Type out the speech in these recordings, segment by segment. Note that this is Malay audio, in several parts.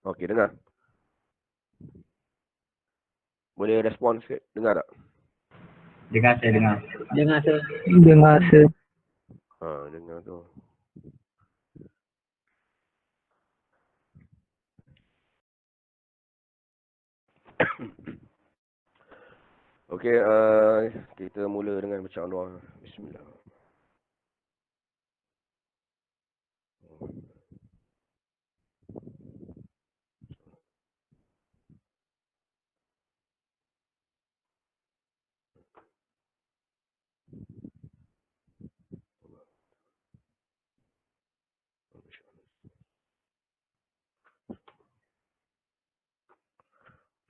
Okey, dengar. Boleh respon sikit? Dengar tak? Dengar saya dengar. Dengar saya. Dengar sir. Dengar tu. Okey, kita mula dengan baca doa. Bismillah.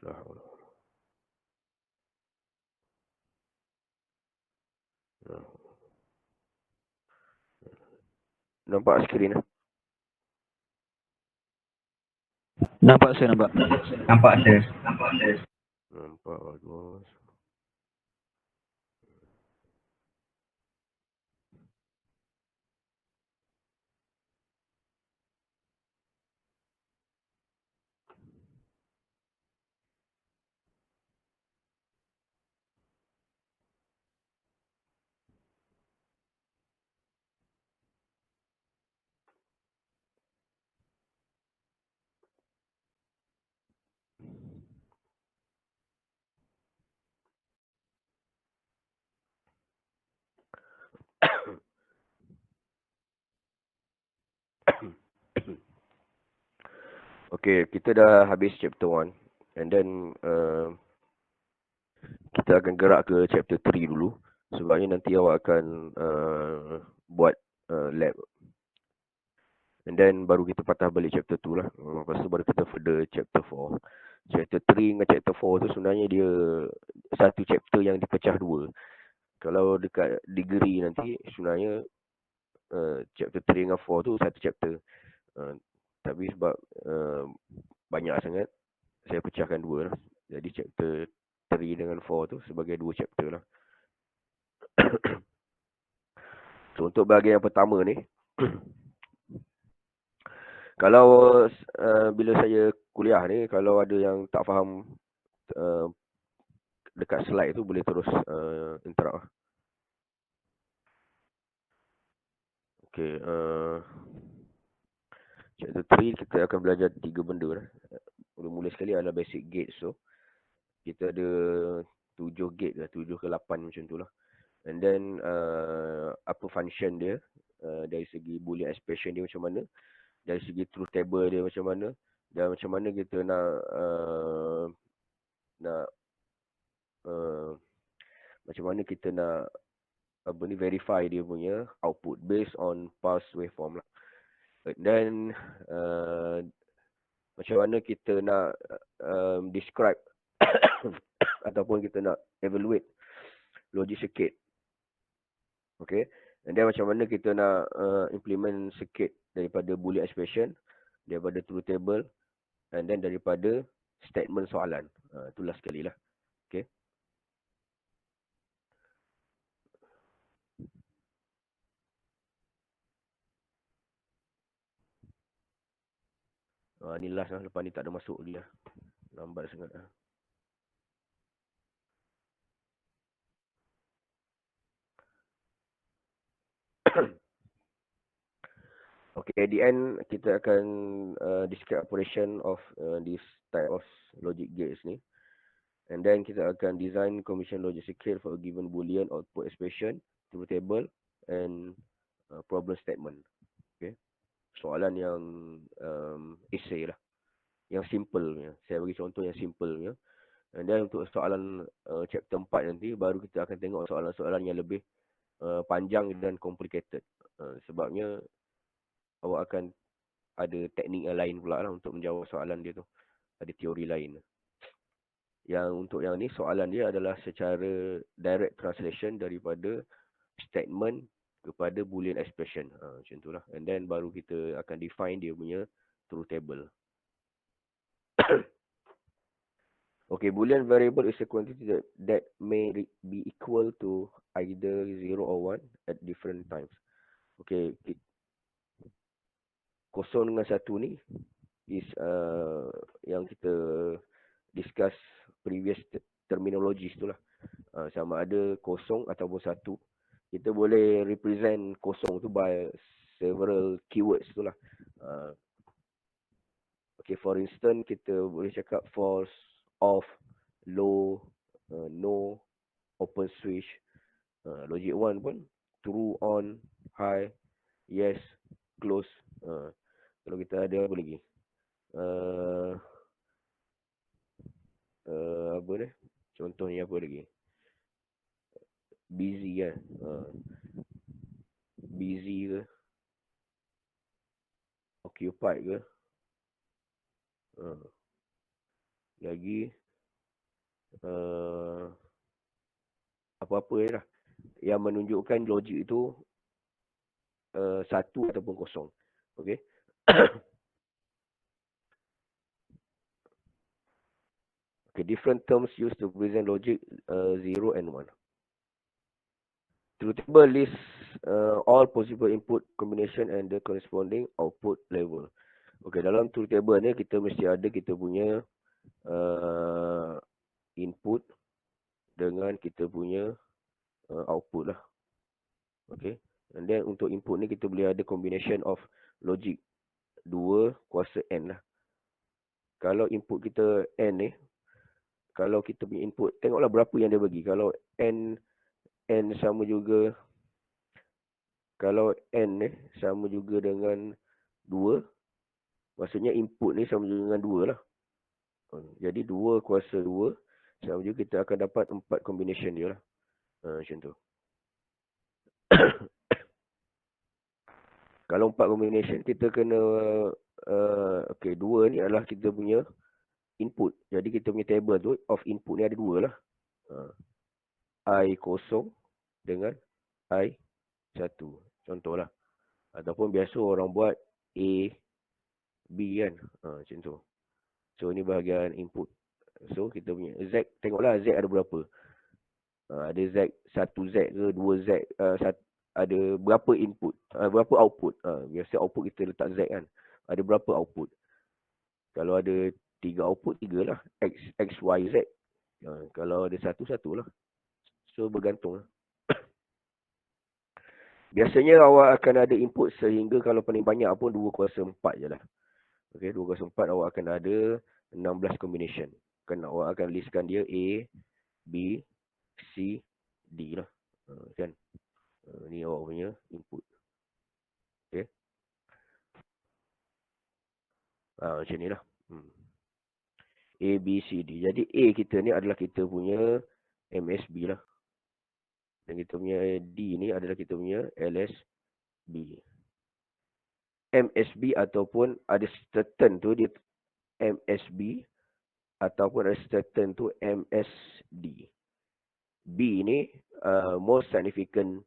La haula wala quwwata. Nampak skrin eh? Nampak saya nampak. Nampak saya. Nampak bagus. Okey, kita dah habis chapter 1 and then kita akan gerak ke chapter 3 dulu. Sebabnya nanti awak akan buat lab. And then baru kita patah balik chapter 2 lah. Lepas tu baru kita further chapter 4. Chapter 3 dengan chapter 4 tu sebenarnya dia satu chapter yang dipecah dua. Kalau dekat degree nanti sebenarnya chapter 3 dengan 4 tu satu chapter. Tapi sebab banyak sangat, saya pecahkan dua lah. Jadi chapter 3 dengan 4 tu sebagai dua chapter lah. So untuk bahagian yang pertama ni, kalau bila saya kuliah ni, kalau ada yang tak faham dekat slide tu boleh terus interrupt lah. Okay, chapter 3 kita akan belajar 3 benda lah. Mula-mula sekali adalah basic gates tu. Kita ada 7 gate ke, 7 ke 8 macam tu lah. And then apa function dia, dari segi boolean expression dia macam mana, dari segi truth table dia macam mana, dan macam mana kita macam mana kita nak verify dia punya output based on pulse waveform lah. Dan macam mana kita nak describe ataupun kita nak evaluate logic circuit. Okay. And then macam mana kita nak implement circuit daripada boolean expression, daripada truth table, and then daripada statement soalan. Itulah sekali lah. Okay. Ni last lah. Lepas ni tak ada masuk lagi lah. Lambat sangat lah. Okay, at the end kita akan describe operation of this type of logic gates ni. And then kita akan design combination logic circuit for a given boolean output expression, truth table, and problem statement. Okay. Soalan yang essay lah. Yang simple punya. Saya bagi contoh yang simple punya. And then untuk soalan chapter 4 nanti, baru kita akan tengok soalan-soalan yang lebih panjang dan complicated. Sebabnya awak akan ada teknik yang lain pula lah untuk menjawab soalan dia tu. Ada teori lain. Yang untuk yang ni, soalan dia adalah secara direct translation daripada statement kepada boolean expression. Macam tu lah. And then baru kita akan define dia punya truth table. Okay, boolean variable is a quantity that may be equal to either 0 or 1 at different times. Okay, 0 dengan 1 ni is yang kita discuss previous terminologies tu lah. Sama ada kosong ataupun satu. Kita boleh represent kosong tu by several keywords tu lah. Okay, for instance, kita boleh cakap false, off, low, no, open switch. Logic 1 pun true, on, high, yes, close. Kalau kita ada apa lagi? Apa ni? Contohnya apa lagi? Busy kan? Busy ke? Occupied ke? Lagi apa-apa je lah yang menunjukkan logik itu satu ataupun kosong. Okay. Okay, different terms used to present logic 0 and 1. Truth table lists all possible input combination and the corresponding output level. Okay, dalam truth table ni kita mesti ada kita punya input dengan kita punya output lah. Okay. And then untuk input ni kita boleh ada combination of logic 2 kuasa n lah. Kalau input kita n ni, kalau kita punya input, tengoklah berapa yang dia bagi. Kalau n sama juga, kalau n ni sama juga dengan 2, maksudnya input ni sama juga dengan 2 lah. Jadi 2 kuasa 2, sama juga kita akan dapat 4 combination dia lah. Macam tu. Kalau 4 combination, kita kena, okay, 2 ni adalah kita punya input. Jadi kita punya table tu, of input ni ada 2 lah. I kosong dengan I 1. Contohlah. Ataupun biasa orang buat A, B kan. Macam tu. So, ni bahagian input. So, kita punya Z, tengoklah Z ada berapa. Ada Z, 1Z ke, 2Z, ada berapa input, berapa output. Biasa output kita letak Z kan. Ada berapa output. Kalau ada 3 output, 3 lah. X, Y, Z. Kalau ada 1 lah. So, bergantung lah. Biasanya awak akan ada input sehingga kalau paling banyak pun 2 kuasa 4 je lah. Okay, 2 kuasa 4 awak akan ada 16 combination. Kan awak akan listkan dia A, B, C, D lah. Kan? Ni awak punya input. Okay. Macam ni lah. A, B, C, D. Jadi A kita ni adalah kita punya MSB lah. Dan kita punya D ni adalah kita punya LSB. MSB ataupun ada certain tu dia MSB ataupun ada certain tu MSD. B ni most significant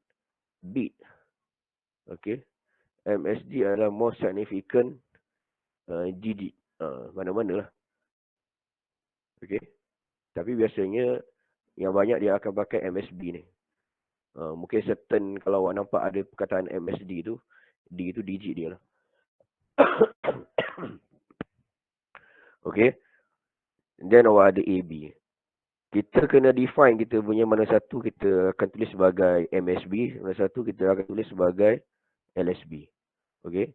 bit. Okay. MSD adalah most significant digit. Mana-mana lah. Okay. Tapi biasanya yang banyak dia akan pakai MSB ni. Mungkin certain kalau awak nampak ada perkataan MSD tu, D tu digit dia lah. Okay. Then awak ada AB. Kita kena define kita punya mana satu kita akan tulis sebagai MSB, mana satu kita akan tulis sebagai LSB. Okay.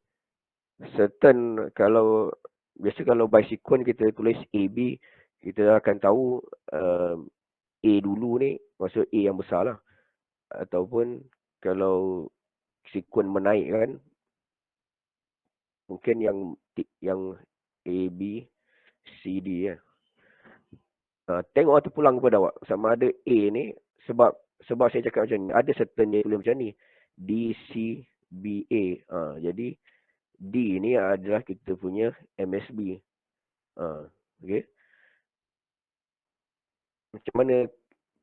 Certain kalau, biasa kalau by sequence kita tulis AB, kita akan tahu A dulu ni, maksud A yang besar lah. Ataupun kalau sequence menaik kan, mungkin yang A, B, C, D ya. Tengok atau pulang kepada awak. Sama ada A ni, sebab saya cakap macam ni, ada certain dia tulis macam ni. D, C, B, A. Jadi, D ni adalah kita punya MSB. Okay. Macam mana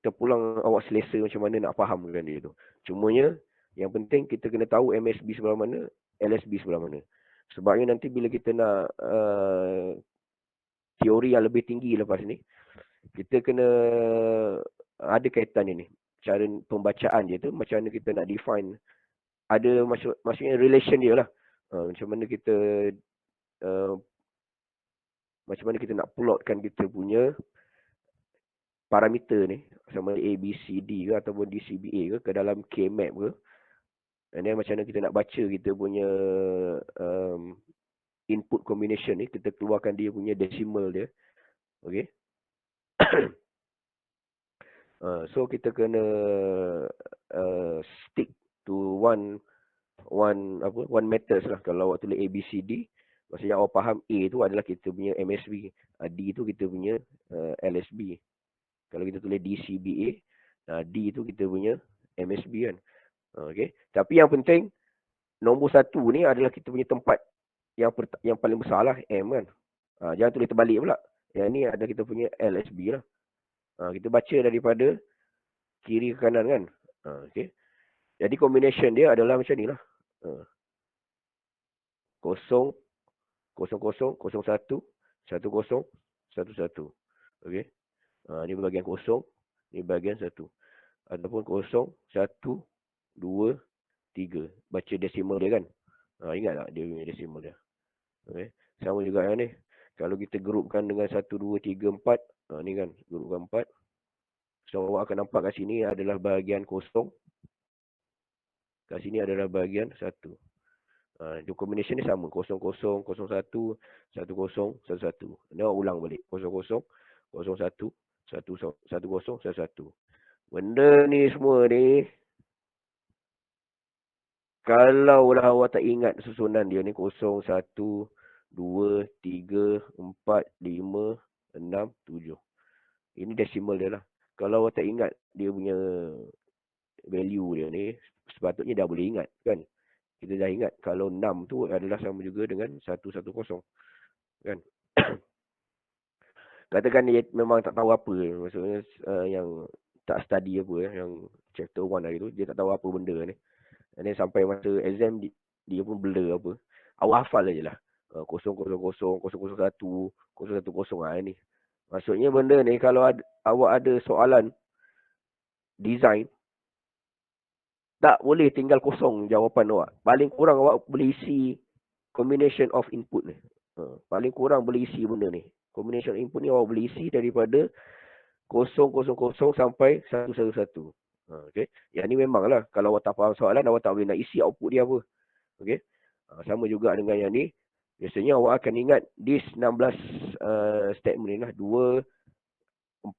terpulang awak selesa macam mana nak fahamkan dia tu. Cumanya, yang penting kita kena tahu MSB sebelah mana, LSB sebelah mana. Sebabnya nanti bila kita nak teori yang lebih tinggi lepas ni, kita kena ada kaitan ni. Cara pembacaan dia tu, macam mana kita nak define. Ada maksudnya relation dia lah. Macam mana kita macam mana kita nak plotkan kita punya parameter ni, sama ada A, B, C, D ke ataupun DCBA ke dalam K-map ke. And then macam mana kita nak baca kita punya input combination ni, kita keluarkan dia punya decimal dia. Okay. So kita kena stick to one methods lah. Kalau awak tulis A, B, C, D, maksudnya awak faham A tu adalah kita punya MSB, D tu kita punya LSB. Kalau kita tulis DCBA, D tu kita punya MSB kan. Okay. Tapi yang penting, nombor 1 ni adalah kita punya tempat yang paling besar lah, M kan. Jangan tulis terbalik pula. Yang ni ada kita punya LSB lah. Kita baca daripada kiri ke kanan kan. Okay. Jadi combination dia adalah macam ni lah. 0, 0, 0, 01, 10, 11. Okay. Ni bahagian 0, ni bahagian 1. Ataupun 0, 1, 2, 3. Baca decimal dia kan. Ingat tak dia punya decimal dia. Okay. Sama juga yang ni. Kalau kita grupkan dengan 1, 2, 3, 4. Ni kan, grupkan 4. So, awak akan nampak kat sini adalah bahagian 0. Kat sini adalah bahagian 1. Combination ni sama. 0, 0, 0, 1, 1, 0, 1, 1. Ni awak ulang balik. 0, 0, 0, 1, 1, 1, 0, 1, 1. Benda ni semua ni, kalau lah awak tak ingat susunan dia ni, 0, 1, 2, 3, 4, 5, 6, 7. Ini decimal dia lah. Kalau awak tak ingat dia punya value dia ni, sepatutnya dah boleh ingat kan. Kita dah ingat kalau 6 tu adalah sama juga dengan 110 kan. Katakan dia memang tak tahu apa, maksudnya yang tak study apa, yang chapter 1 hari tu, dia tak tahu apa benda ni. And then sampai masa exam dia pun blur apa. Awak hafal aje lah. 0, 0, 0, 0, 1, 0, 1, 0 ni. Maksudnya benda ni kalau awak ada soalan design, tak boleh tinggal kosong jawapan awak. Paling kurang awak boleh isi combination of input ni. Paling kurang boleh isi benda ni. Combination input ni awak boleh isi daripada 0, 0, 0 sampai 1, 1, 1. Okay. Yang ni memanglah kalau awak tak faham soalan, awak tak boleh nak isi output dia apa. Okay. Sama juga dengan yang ni. Biasanya awak akan ingat this 16 statement ni lah. 2,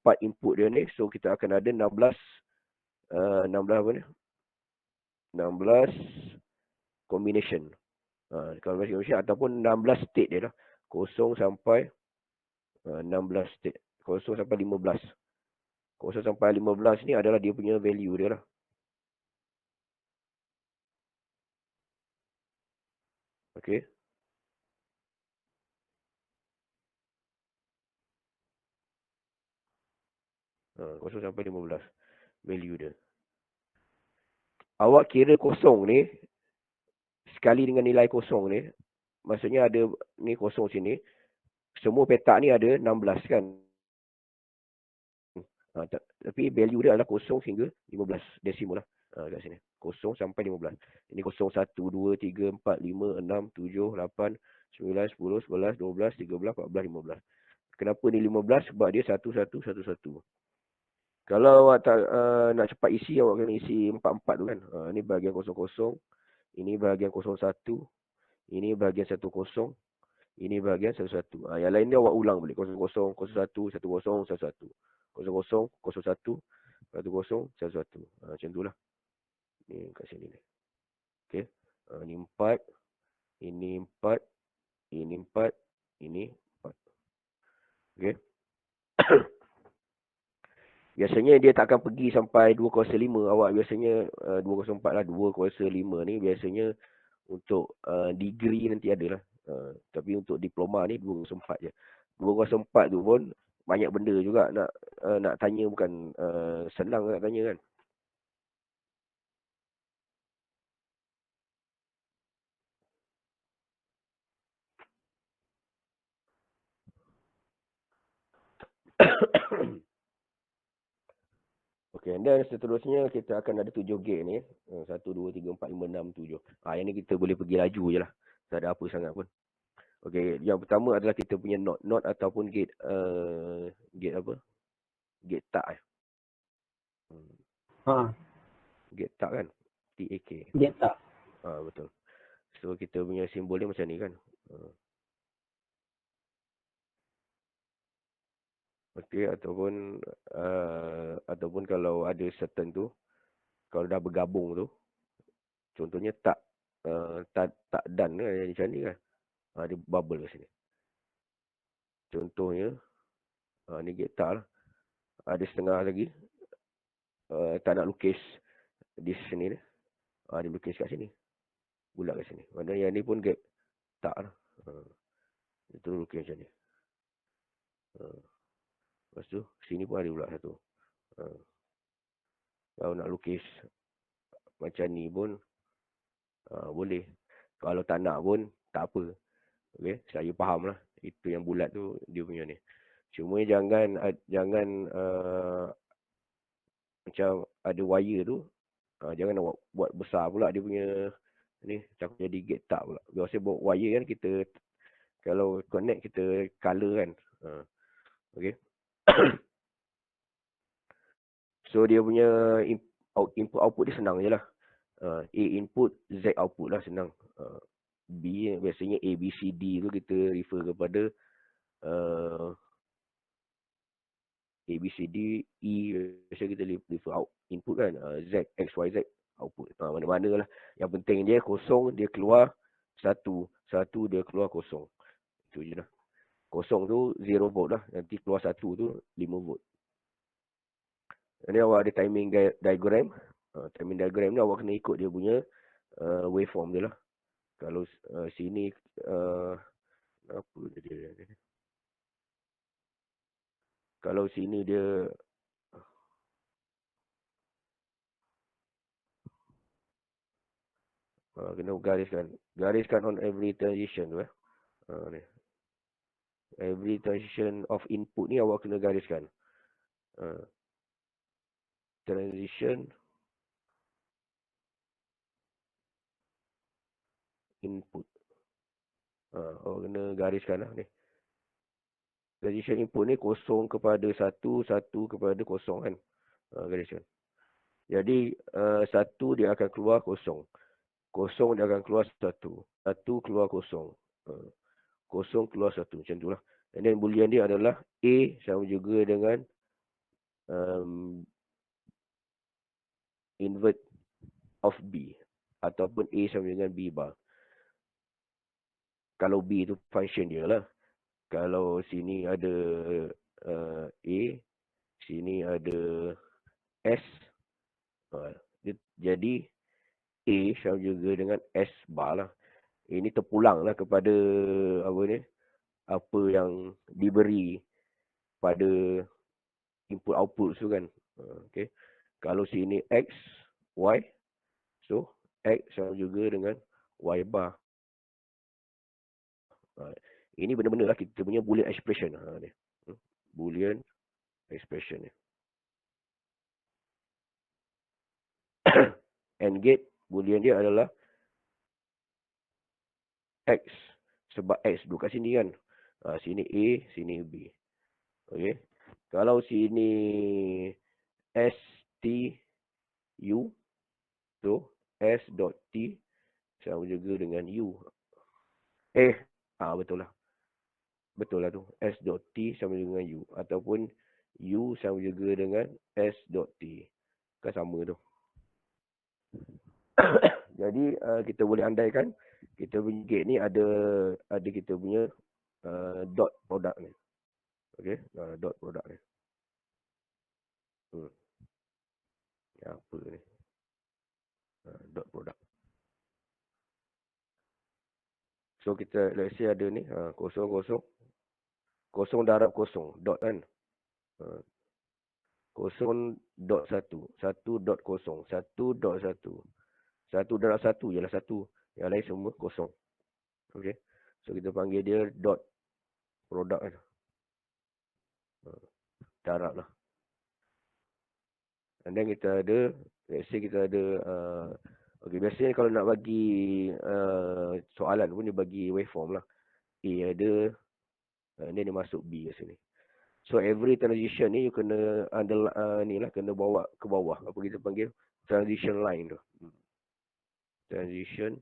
4 input dia ni. So kita akan ada 16 apa ni? 16 combination. Combination ataupun 16 state dia lah. 0 sampai 16 state. 0 sampai 15. 0 sampai 15 ni adalah dia punya value dia lah. Okay. 0 sampai 15. Value dia. Awak kira kosong ni, sekali dengan nilai kosong ni, maksudnya ada ni kosong sini, semua petak ni ada 16 kan. Tapi value dia adalah 0 hingga 15 decimal lah. Kat sini. 0 sampai 15. Ini 0, 1, 2, 3, 4, 5, 6, 7, 8, 9, 10, 11, 12, 13, 14, 15. Kenapa ni 15? Sebab dia 1, 1, 1, 1. Kalau awak tak nak cepat isi, awak kena isi 4 tu kan. Ini bahagian 00, ini bahagian 01, ini bahagian 10, ini bahagian 11. Yang lain ni awak ulang balik. 00, 01, 10, 11. 00, 01, 10, 11. Macam tu lah. Ni kat sini ni. Okey. Ini 4, ini 4, ini 4, ini 4. Okey. Biasanya dia tak akan pergi sampai 2/5. Awak biasanya 2/4 lah. 2/5 ni biasanya untuk degree nanti ada lah. Tapi untuk diploma ni 2/4 je. 2/4 tu pun banyak benda juga nak tanya, bukan senang nak tanya kan. Okay, dan seterusnya kita akan ada 7 gate ni. 1, 2, 3, 4, 5, 6, 7. Yang ni kita boleh pergi laju je lah. Tak ada apa sangat pun. Okey, yang pertama adalah kita punya NOT. NOT ataupun gate, gate apa? Gate tak eh. Ha, Gate tak kan? TAK. dia tak. Betul. So, kita punya simbol dia macam ni kan. Okey, ataupun kalau ada certain tu, kalau dah bergabung tu, contohnya tak, tak dan kan, macam ni kan. Dia bubble kat sini. Contohnya, ni gate tak lah. Ada setengah lagi, tak nak lukis di sini ni. Dia lukis kat sini. Bulat kat sini. Maknanya yang ni pun gate tak lah. Itu lukis macam ni. Lepas tu, sini pun ada pula satu. Kalau nak lukis macam ni pun, boleh. Kalau tak nak pun, tak apa. Okay? Saya faham lah. Itu yang bulat tu, dia punya ni. Cuma jangan macam ada wire tu, jangan nak buat besar pula dia punya ni. Takut jadi gate tak pula. Biasa buat wire kan kita, kalau connect kita color kan. Okay. So, dia punya input output dia senang je lah. A input, Z output lah, senang. B biasanya A, B, C, D tu kita refer kepada A, B, C, D, E biasa kita refer out input kan. Z, X, Y, Z output. Mana-mana lah. Yang penting dia kosong, dia keluar satu. Satu dia keluar kosong. Itu je lah. Kosong tu 0 volt lah. Nanti keluar satu tu 5 volt. Ini awak ada timing diagram. Timing diagram ni awak kena ikut dia punya waveform dia lah. Kalau sini apa dia? Kalau sini dia kena gariskan on every transition tu ni. Every transition of input ni awak kena gariskan. Transition input. Awak kena gariskan lah ni. Transition input ni 0 kepada 1, 1 kepada 0 kan. Gariskan. Jadi 1 dia akan keluar 0. 0 dia akan keluar 1. 1 keluar 0. 0 keluar 1. Macam tu lah. And then boolean dia adalah A sama juga dengan invert of B. Ataupun A sama dengan B bar. Kalau B tu function dia lah. Kalau sini ada A, sini ada S. Jadi A sama juga dengan S bar lah. Ini terpulang lah kepada apa yang diberi pada input output tu kan. Okay. Kalau sini X, Y. So, X sama juga dengan Y bar. Ini benda-benda lah kita punya Boolean expression. Ni. Boolean expression ni. AND gate, Boolean dia adalah X. Sebab X duduk kat sini kan. Sini A, sini B. Okay. Kalau sini S, T, U. So, S dot T sama juga dengan U. Betul lah. Betul lah tu. S dot T sama juga dengan U. Ataupun U sama juga dengan S dot T. Kan sama tu. Jadi, kita boleh andaikan kita punya gate ni ada kita punya dot product ni. Okay. Dot product ni. Apa ni? Dot product. So, kita let's say ada ni. Kosong, kosong. Kosong darab kosong. Dot kan. 0 dot 1. 1 dot kosong. 1 dot 1. 1 darab 1 ialah 1. Yang lain semua kosong. Okay. So, kita panggil dia dot product kan. Darab lah. And then kita ada, let's say kita ada, okay, biasanya kalau nak bagi soalan pun dia bagi waveform lah. A ada, then dia masuk B kat sini. So every transition ni you kena ni lah, kena bawa ke bawah. Apa kita panggil transition line tu. Transition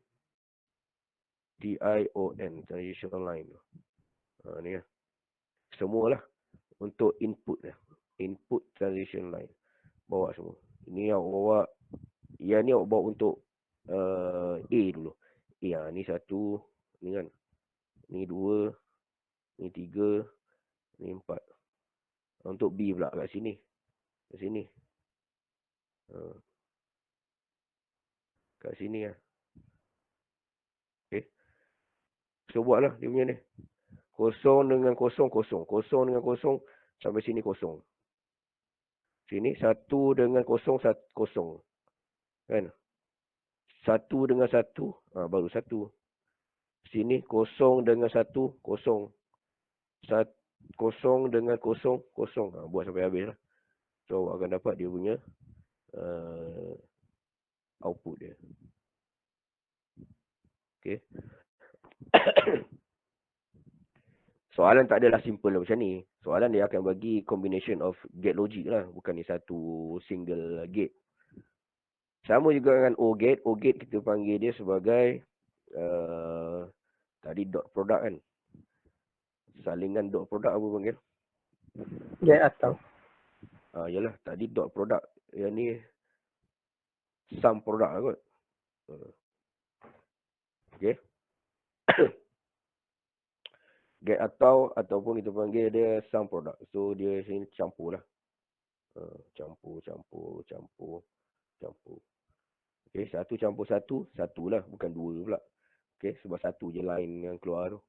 TION, transition line tu. Ni lah. Semualah untuk input lah. Input transition line. Bawa semua. Ini awak bawa, yang ni awak bawa untuk A dulu. Ni satu, ni kan. Ni dua, ni tiga, ni empat. Untuk B pula kat sini. Kat sini. Kat sini lah. Okay. So buatlah dia punya ni. Kosong dengan kosong, kosong. Kosong dengan kosong, sampai sini kosong. Sini satu dengan kosong, kosong. Kan? Satu dengan satu, baru satu. Sini kosong dengan satu, kosong. Kosong dengan kosong, kosong. Buat sampai habis lah. So awak akan dapat dia punya output dia. Okay. Soalan tak adalah simple macam ni. Soalan dia akan bagi combination of gate logic lah. Bukan ni satu single gate. Sama juga dengan O gate. O gate kita panggil dia sebagai tadi dot product kan. Salingan dot product apa panggil? Gate atau. Yalah, tadi dot product. Yang ni sum product lah kot. Okay. Get ataupun kita panggil dia sum product. So dia sini campur lah. Campur. Okay, satu campur satu, satu lah. Bukan dua pula. Okay, sebab satu je line yang keluar tu.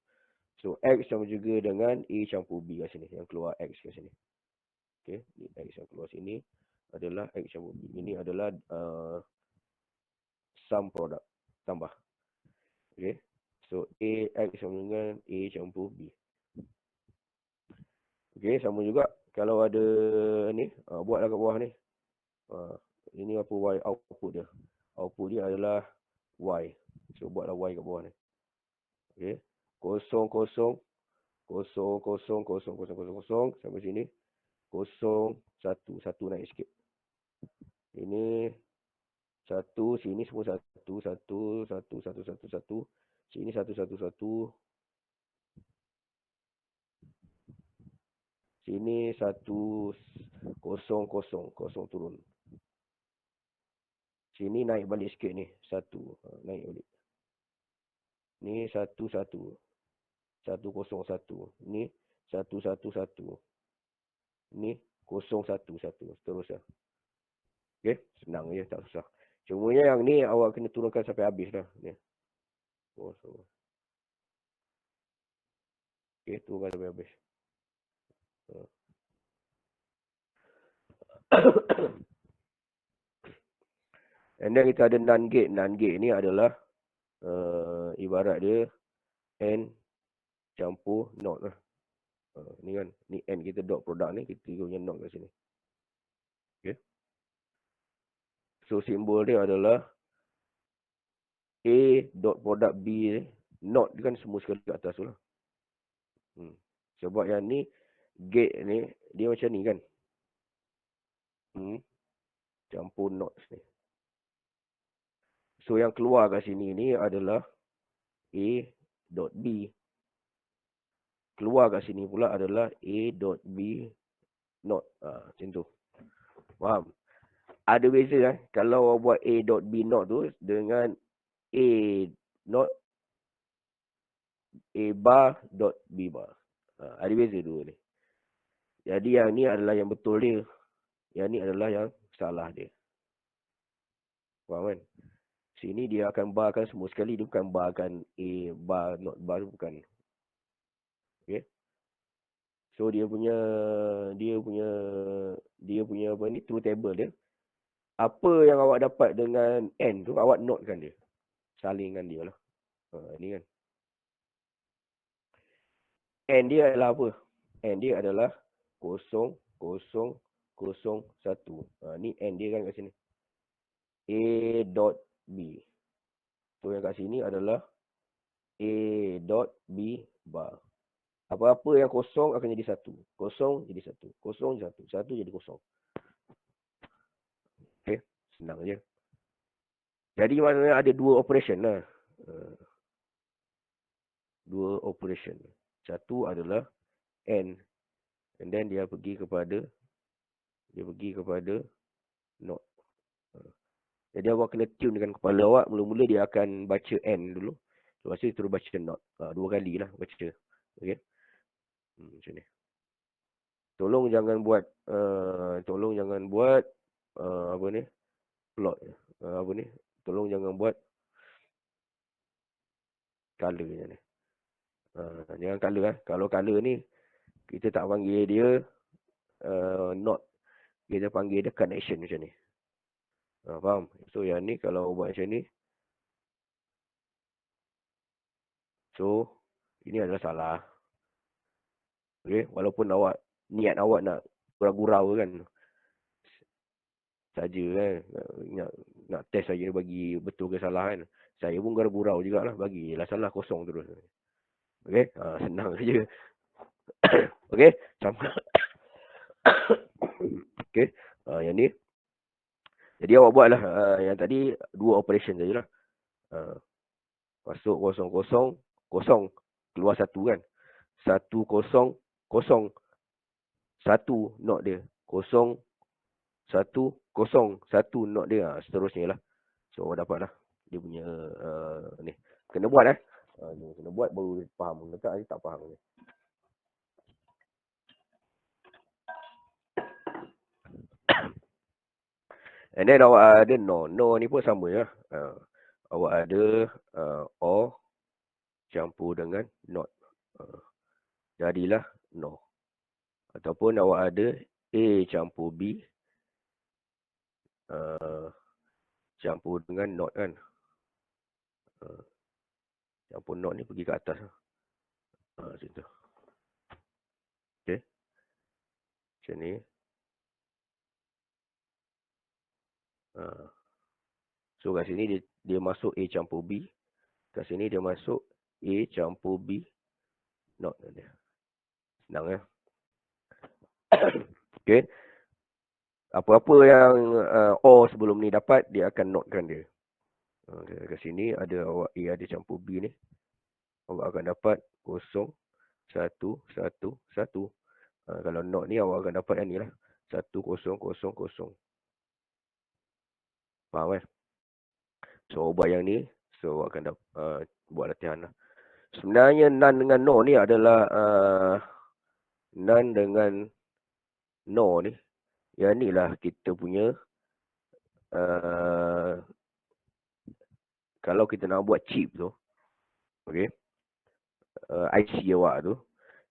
So X sama juga dengan A campur B kat sini. Yang keluar X kat sini. Okay, X yang keluar sini adalah X campur B. Ini adalah sum product. Tambah. Okay. So A, X sama dengan A campur B. Okay, sama juga. Kalau ada ni, buatlah kat bawah ni. Ini apa Y output dia. Output dia adalah Y. So buatlah Y kat bawah ni. Okay. Kosong, kosong. Kosong, kosong, kosong, kosong, kosong, kosong. Sampai sini. Kosong, satu. Satu naik sikit. Ini satu. Sini semua satu. Satu, satu, satu, satu, satu. Sini satu, satu, satu. Sini satu, kosong, kosong. Kosong turun. Sini naik balik sikit ni. Satu. Naik balik. Ni satu, satu. Satu, kosong, satu. Ni satu, satu, satu. Ni kosong, satu, satu. Seterusnya. Okay. Senang je. Tak susah. Cumanya yang ni awak kena turunkan sampai habis lah. Ni. Kosong. Okay. Turunkan sampai habis. And then kita ada NAND gate. NAND gate ni adalah ibarat dia N campur NOT lah. Ni kan. Ni N kita dot product ni. Kita punya NOT kat sini. Okay. So simbol dia adalah A dot product B ni. NOT kan semua sekali kat atas tu lah. Sebab yang ni gate ni dia macam ni kan. Campur NOT ni. So yang keluar kat sini ni adalah A dot B. Keluar kat sini pula adalah A dot B NOT. Macam tu. Faham? Ada beza kan. Kalau awak buat A dot B NOT tu dengan A NOT A bar dot B bar. Ada beza dua ni. Jadi yang ni adalah yang betul dia. Yang ni adalah yang salah dia. Faham kan? Sini dia akan barkan semua sekali. Dia bukan barkan A bar not bar. Bukan. Okay. So dia punya apa ni, truth table dia. Apa yang awak dapat dengan N tu, awak notekan dia. Salingkan dia lah. Ni kan. N dia adalah apa? N dia adalah 0, 0, 0, 1. Ni N dia kan kat sini. A dot B. So yang kat sini adalah A dot B bar. Apa-apa yang kosong akan jadi satu. Kosong jadi satu. Kosong jadi satu. Satu jadi kosong. Okay. Senang je. Jadi maknanya ada dua operation lah. Dua operation. Satu adalah AND. And then dia pergi kepada not. Jadi awak kena tune dengan kepala awak. Mula-mula dia akan baca AND dulu. Lepas tu terus baca not. Dua kali lah baca. Okay. Macam ni. Tolong jangan buat apa ni? Plot. Apa ni? Tolong jangan buat color macam ni. Jangan color lah. Kalau color ni kita tak panggil dia not. Kita panggil dia connection macam ni. Faham? So yang ni kalau buat macam ni. So ini adalah salah. Okay? Walaupun niat awak nak gurau-gurau kan. Saja kan. Nak test saja bagi betul ke salah kan. Saya pun gurau jugalah. Bagilah salah kosong terus. Okay? Senang saja. Okay? Sama. Okay? Yang ni. Jadi awak buatlah yang tadi dua operation sajalah. Masuk kosong kosong kosong, keluar satu kan. Satu kosong kosong, satu not dia. Kosong satu kosong satu not dia. Seterusnya lah. So awak dapat lah dia punya ni. Kena buat kena buat baru faham. Letak ni tak faham ni. And then awak ada no. No ni pun sama lah. Awak ada or campur dengan not. Jadilah no. Ataupun awak ada A campur B campur dengan not kan. Campur not ni pergi ke atas. Macam tu. Okay. Macam ni. So kat sini dia masuk A campur B. Kat sini dia masuk A campur B not dia. Senang ya. Okay. Apa-apa yang or sebelum ni dapat, dia akan notkan dia. Kat sini ada awak A ada campur B ni. Awak akan dapat 0, 1, 1, 1. Kalau not ni awak akan dapat yang ni lah. 1, 0, 0, 0. Faham kan? So buat yang ni. So awak akan buat latihan lah. Sebenarnya none dengan no ni adalah none dengan no ni. Yang ni lah kita punya kalau kita nak buat chip tu. Okay. IC awak tu.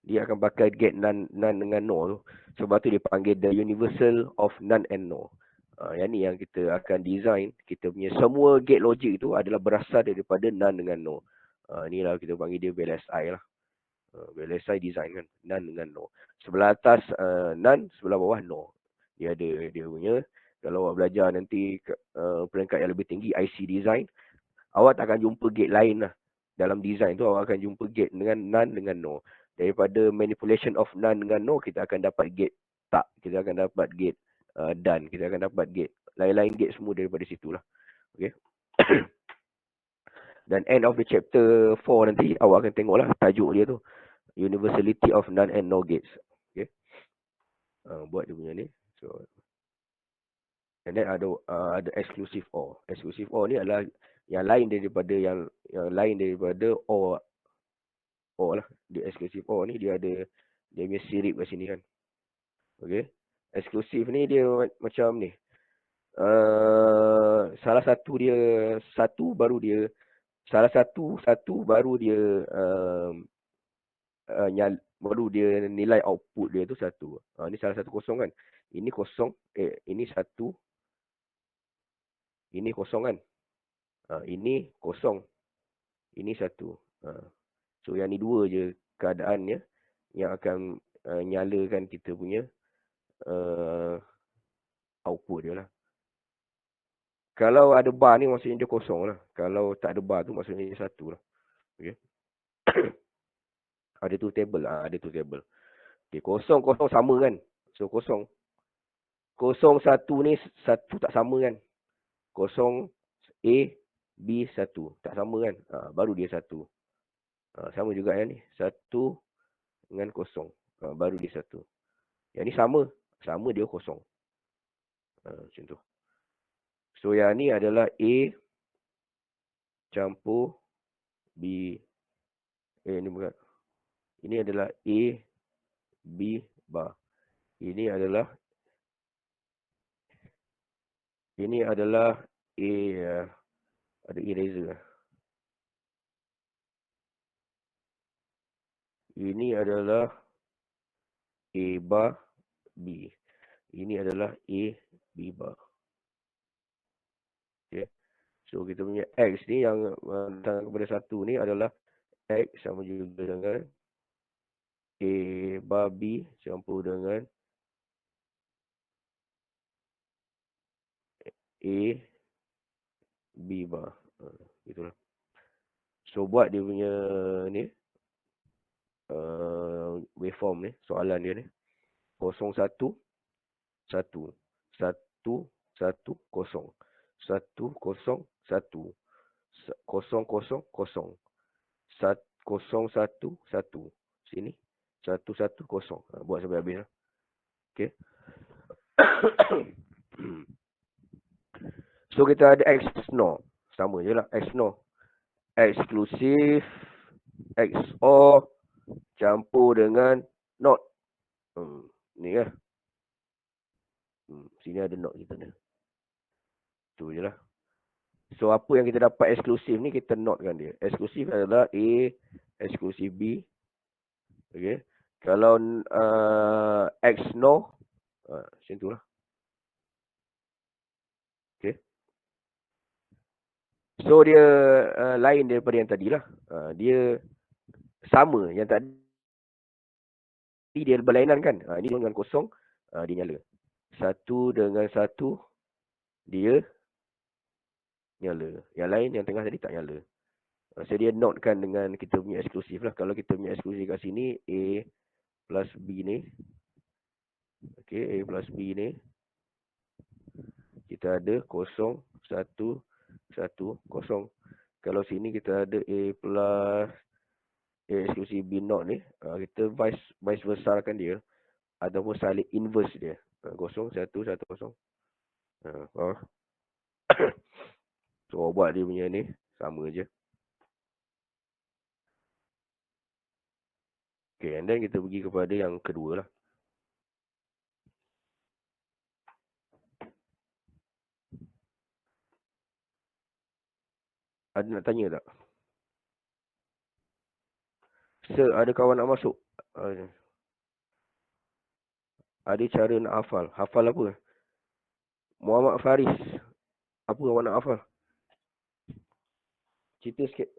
Dia akan pakai get none dengan no tu. Sebab tu dia panggil the universal of none and no. Yang ni yang kita akan design. Kita punya semua gate logic tu adalah berasal daripada none dengan no. Inilah kita panggil dia VLSI lah. VLSI design kan. None dengan no. Sebelah atas none, sebelah bawah no. Dia ada dia punya. Kalau awak belajar nanti peringkat yang lebih tinggi IC design. Awak tak akan jumpa gate lain lah. Dalam design tu awak akan jumpa gate dengan none dengan no. Daripada manipulation of none dengan no, kita akan dapat gate tak. Kita akan dapat gate done. Kita akan dapat gate. Lain-lain gate semua daripada situ lah. Okay. Dan end of the chapter 4 nanti, awak akan tengok lah tajuk dia tu. Universality of none and no gates. Okay. Buat dia punya ni. So, and then ada exclusive OR. Exclusive OR ni adalah yang lain daripada yang lain daripada OR lah. Di exclusive OR ni dia ada dia punya sirip kat sini kan. Okay. Eksklusif ni dia macam ni. Salah satu dia satu baru dia salah satu baru dia baru dia nilai output dia tu satu. Ni salah satu kosong kan. Ini kosong. Ini satu. Ini kosong kan. Ini kosong. Ini satu. So yang ni dua je keadaannya yang akan nyalakan kita punya output dia lah. Kalau ada bar ni maksudnya dia kosong lah. Kalau tak ada bar tu maksudnya dia satu lah. Okay. Ada tu table. Ada tu table. Okay, kosong sama kan? So, kosong satu ni satu tak sama kan? Kosong A, B, 1. Tak sama kan? Baru dia 1. Sama juga yang ni. 1 dengan kosong. Baru dia 1. Yang ni sama. Sama dia kosong. Macam tu. So, yang ni adalah A campur B. Ini bukan. Ini adalah A, B, bar. Ini adalah A, ada eraser. Ini adalah A bar B. Ini adalah A, B bar. Okay. So, kita punya X ni yang datang kepada 1 ni adalah X sama juga dengan A bar B campur dengan A, B bar. Itulah. So, buat dia punya ni, waveform ni, soalan dia ni. 0, 1, 1. 1, 1, 0. 1, 0, 1. 0, 0, 0. 0, 1, 1. Sini. 1, 1, 0. Buat sampai habis lah. Okay. So, kita ada XNOR. Sama je lah. XNOR. Eksklusif. XOR. Campur dengan NOT. Ni lah. Sini ada NOT kita ni. Tu je lah. So, apa yang kita dapat eksklusif ni, kita notkan dia. Eksklusif adalah A, eksklusif B. Okay. Kalau XNOR, macam tu lah. Okay. So, dia lain daripada yang tadi lah. Dia sama. Yang tadi dia berlainan kan. Ini dengan kosong, dia nyala. 1 dengan 1, dia nyala. Yang lain, yang tengah tadi tak nyala. So, dia notekan dengan kita punya eksklusif lah. Kalau kita punya eksklusif kat sini, A plus B ni. Okay, A plus B ni. Kita ada 0, 1, 1, 0. Kalau sini kita ada A plus A eksklusif B not ni. Kita vice versa kan dia. Ataupun saling inverse dia. 0, 1, 1, 0. So, buat dia punya ni. Sama je. Okay, and then kita pergi kepada yang kedua lah. Ada nak tanya tak? Sir, ada kawan nak masuk? Ada cara nak hafal. Hafal apa? Muhammad Faris. Apa awak nak hafal? Cerita sikit.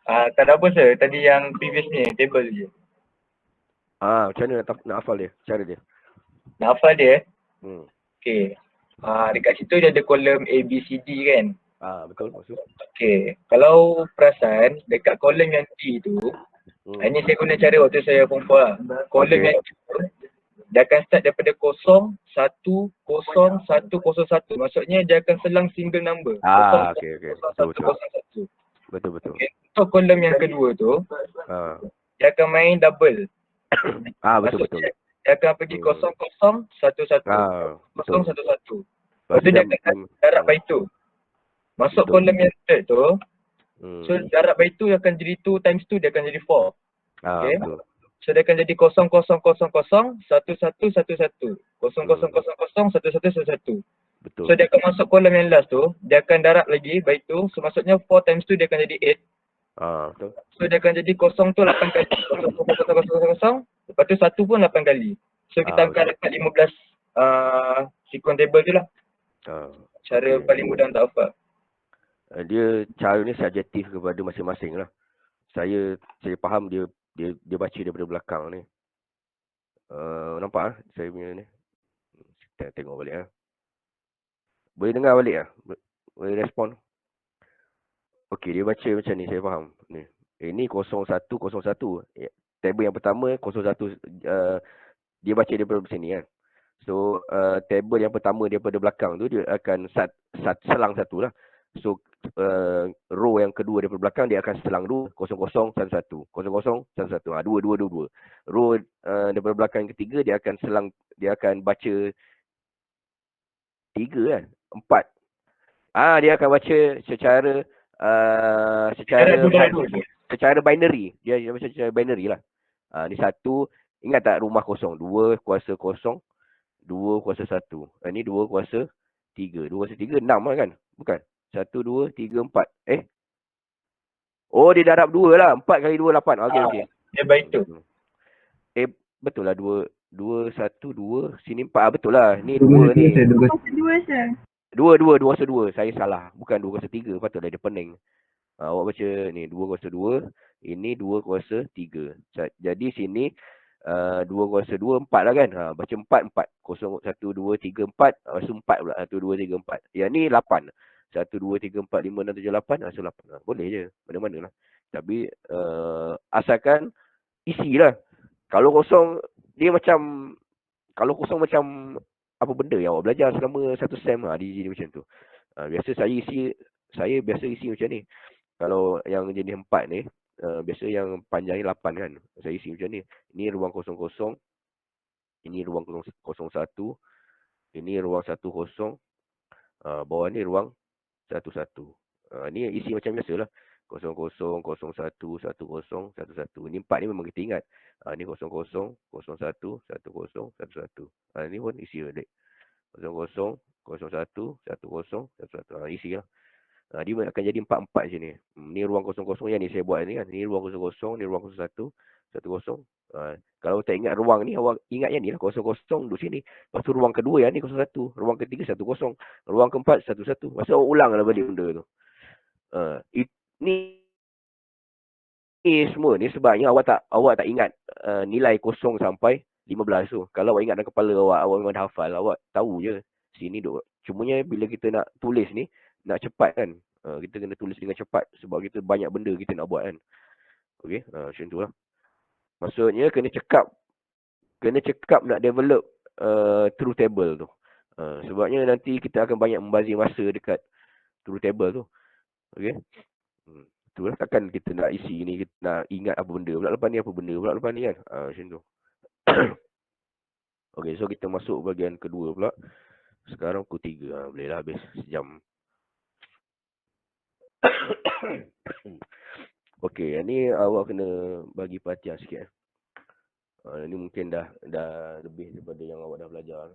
Tak ada apa sir, tadi yang previous ni, table je. Macam mana nak hafal dia? Cara dia? Nak hafal dia, Okay. dekat situ dia ada kolom A, B, C, D kan? Betul maksud. Okay, kalau perasan dekat kolom yang D tu, ini saya guna cara waktu saya form 4 lah. Kolom yang D tu, dia akan start daripada 0, 1, 0, 1, 0, 1. Maksudnya dia akan selang single number. Okay. 0, 1, 0, 1. Betul. Okay. Untuk kolom yang kedua tu, dia akan main double. Betul. Dia akan pergi 0, 0, 1, 1. 0, 1, 1. Lepas tu dia akan darab by 2. Masuk kolom yang third tu, so darab by 2 akan jadi 2 times 2, dia akan jadi 4. Okay. Betul. So dia akan jadi 0, 0, 0, 0, 1, 1, 1, 1. 0, 0, 0, 0, 1, 1, 1. Betul. So dia akan masuk kolom yang last tu, dia akan darab lagi by 2. So maksudnya 4 times 2 dia akan jadi 8. Betul. So dia akan jadi 0 tu 8 kali. 0, 0, 0, 0, 0. Lepas tu 1 pun 8 kali. So kita akan dapat 15 sequence table tu lah. Cara paling mudah untuk hafal. Dia cara ni subjektif kepada masing-masing lah. Saya faham dia baca daripada belakang ni. Nampak lah saya punya ni. Tengok balik lah. Boleh dengar balik lah. Boleh respon. Okey, dia baca macam ni, saya faham. Ni. Ini 0101. Table yang pertama 01, dia baca daripada sini kan. So, table yang pertama daripada belakang tu dia akan selang satu lah. So, row yang kedua daripada belakang dia akan selang dua, 0011, 0011. Dua, dua, dua, dua. Row daripada belakang yang ketiga dia akan selang, dia akan baca tiga kan, empat. Dia akan baca secara Cara dulu. secara binary. Dia baca secara binary lah. Ni satu, ingat tak rumah kosong, dua kuasa kosong, 2 kuasa 1. Ini 2 kuasa 3. 2 kuasa 3, 6 lah kan? Bukan? 1, 2, 3, 4. Oh, dia darab 2 lah. 4 kali 2, 8. Okey, okey. Dia baik tu. Betul lah. 2, 2, 1, 2. Sini 4. Betul lah. Ni 2 ni. 2, 2 kuasa 2. Saya salah. Bukan 2 kuasa 3. Patutlah dia pening. Awak baca ni 2 kuasa 2. Ini 2 kuasa 3. Jadi sini 2 kuasa 2, 4 lah kan. Baca 4, 4. 0, 1, 2, 3, 4. Lepas tu 4 pula. 1, 2, 3, 4. Yang ni 8. 1, 2, 3, 4, 5, 6, 7, 8. So 8. Boleh je. Mana-mana lah. Tapi asalkan isi lah. Kalau kosong, dia macam, kalau kosong macam apa benda yang awak belajar selama satu sem lah. Dia macam tu. Biasa saya biasa isi macam ni. Kalau yang jenis 4 ni, biasa yang panjang ni 8 kan. Saya isi macam ni. Ini ruang 00, ini ruang 01, ini ruang 10, bawah ni ruang 11. Ni isi macam biasa lah. 00, 01, 10, 11. Ini 4 ni memang kita ingat. Ni 00, 01, 10, 11. Ni pun isi balik. 00, 01, 10, 11. Isi lah. Dia akan jadi 4-4 sini. Ni ruang 00 yang ni saya buat ni kan. Ni ruang 00, ni ruang 01, 10. Kalau tak ingat ruang ni, awak ingat yang ni lah. 00 duduk sini. Lepas tu ruang kedua yang ni 01. Ruang ketiga 10. Ruang keempat 11. Masa awak ulang lah balik benda tu. Ni semua ni sebabnya awak tak ingat nilai 0 sampai 15 tu. Kalau awak ingat dalam kepala awak memang dah hafal. Awak tahu je sini duk. Cumanya bila kita nak tulis ni, nak cepat kan. Kita kena tulis dengan cepat sebab kita banyak benda kita nak buat kan. Okey, macam tu lah. Maksudnya kena cekap nak develop truth table tu. Sebabnya nanti kita akan banyak membazir masa dekat truth table tu. Okey. Itulah takkan kita nak isi ni, kita nak ingat apa benda. Pula lepas ni apa benda. Pula lepas ni kan. Macam tu. Okey, so kita masuk bahagian kedua pula. Sekarang pukul 3. Boleh lah habis sejam. Okey, yang ni awak kena bagi perhatian sikit. Ini mungkin dah lebih daripada yang awak dah belajar.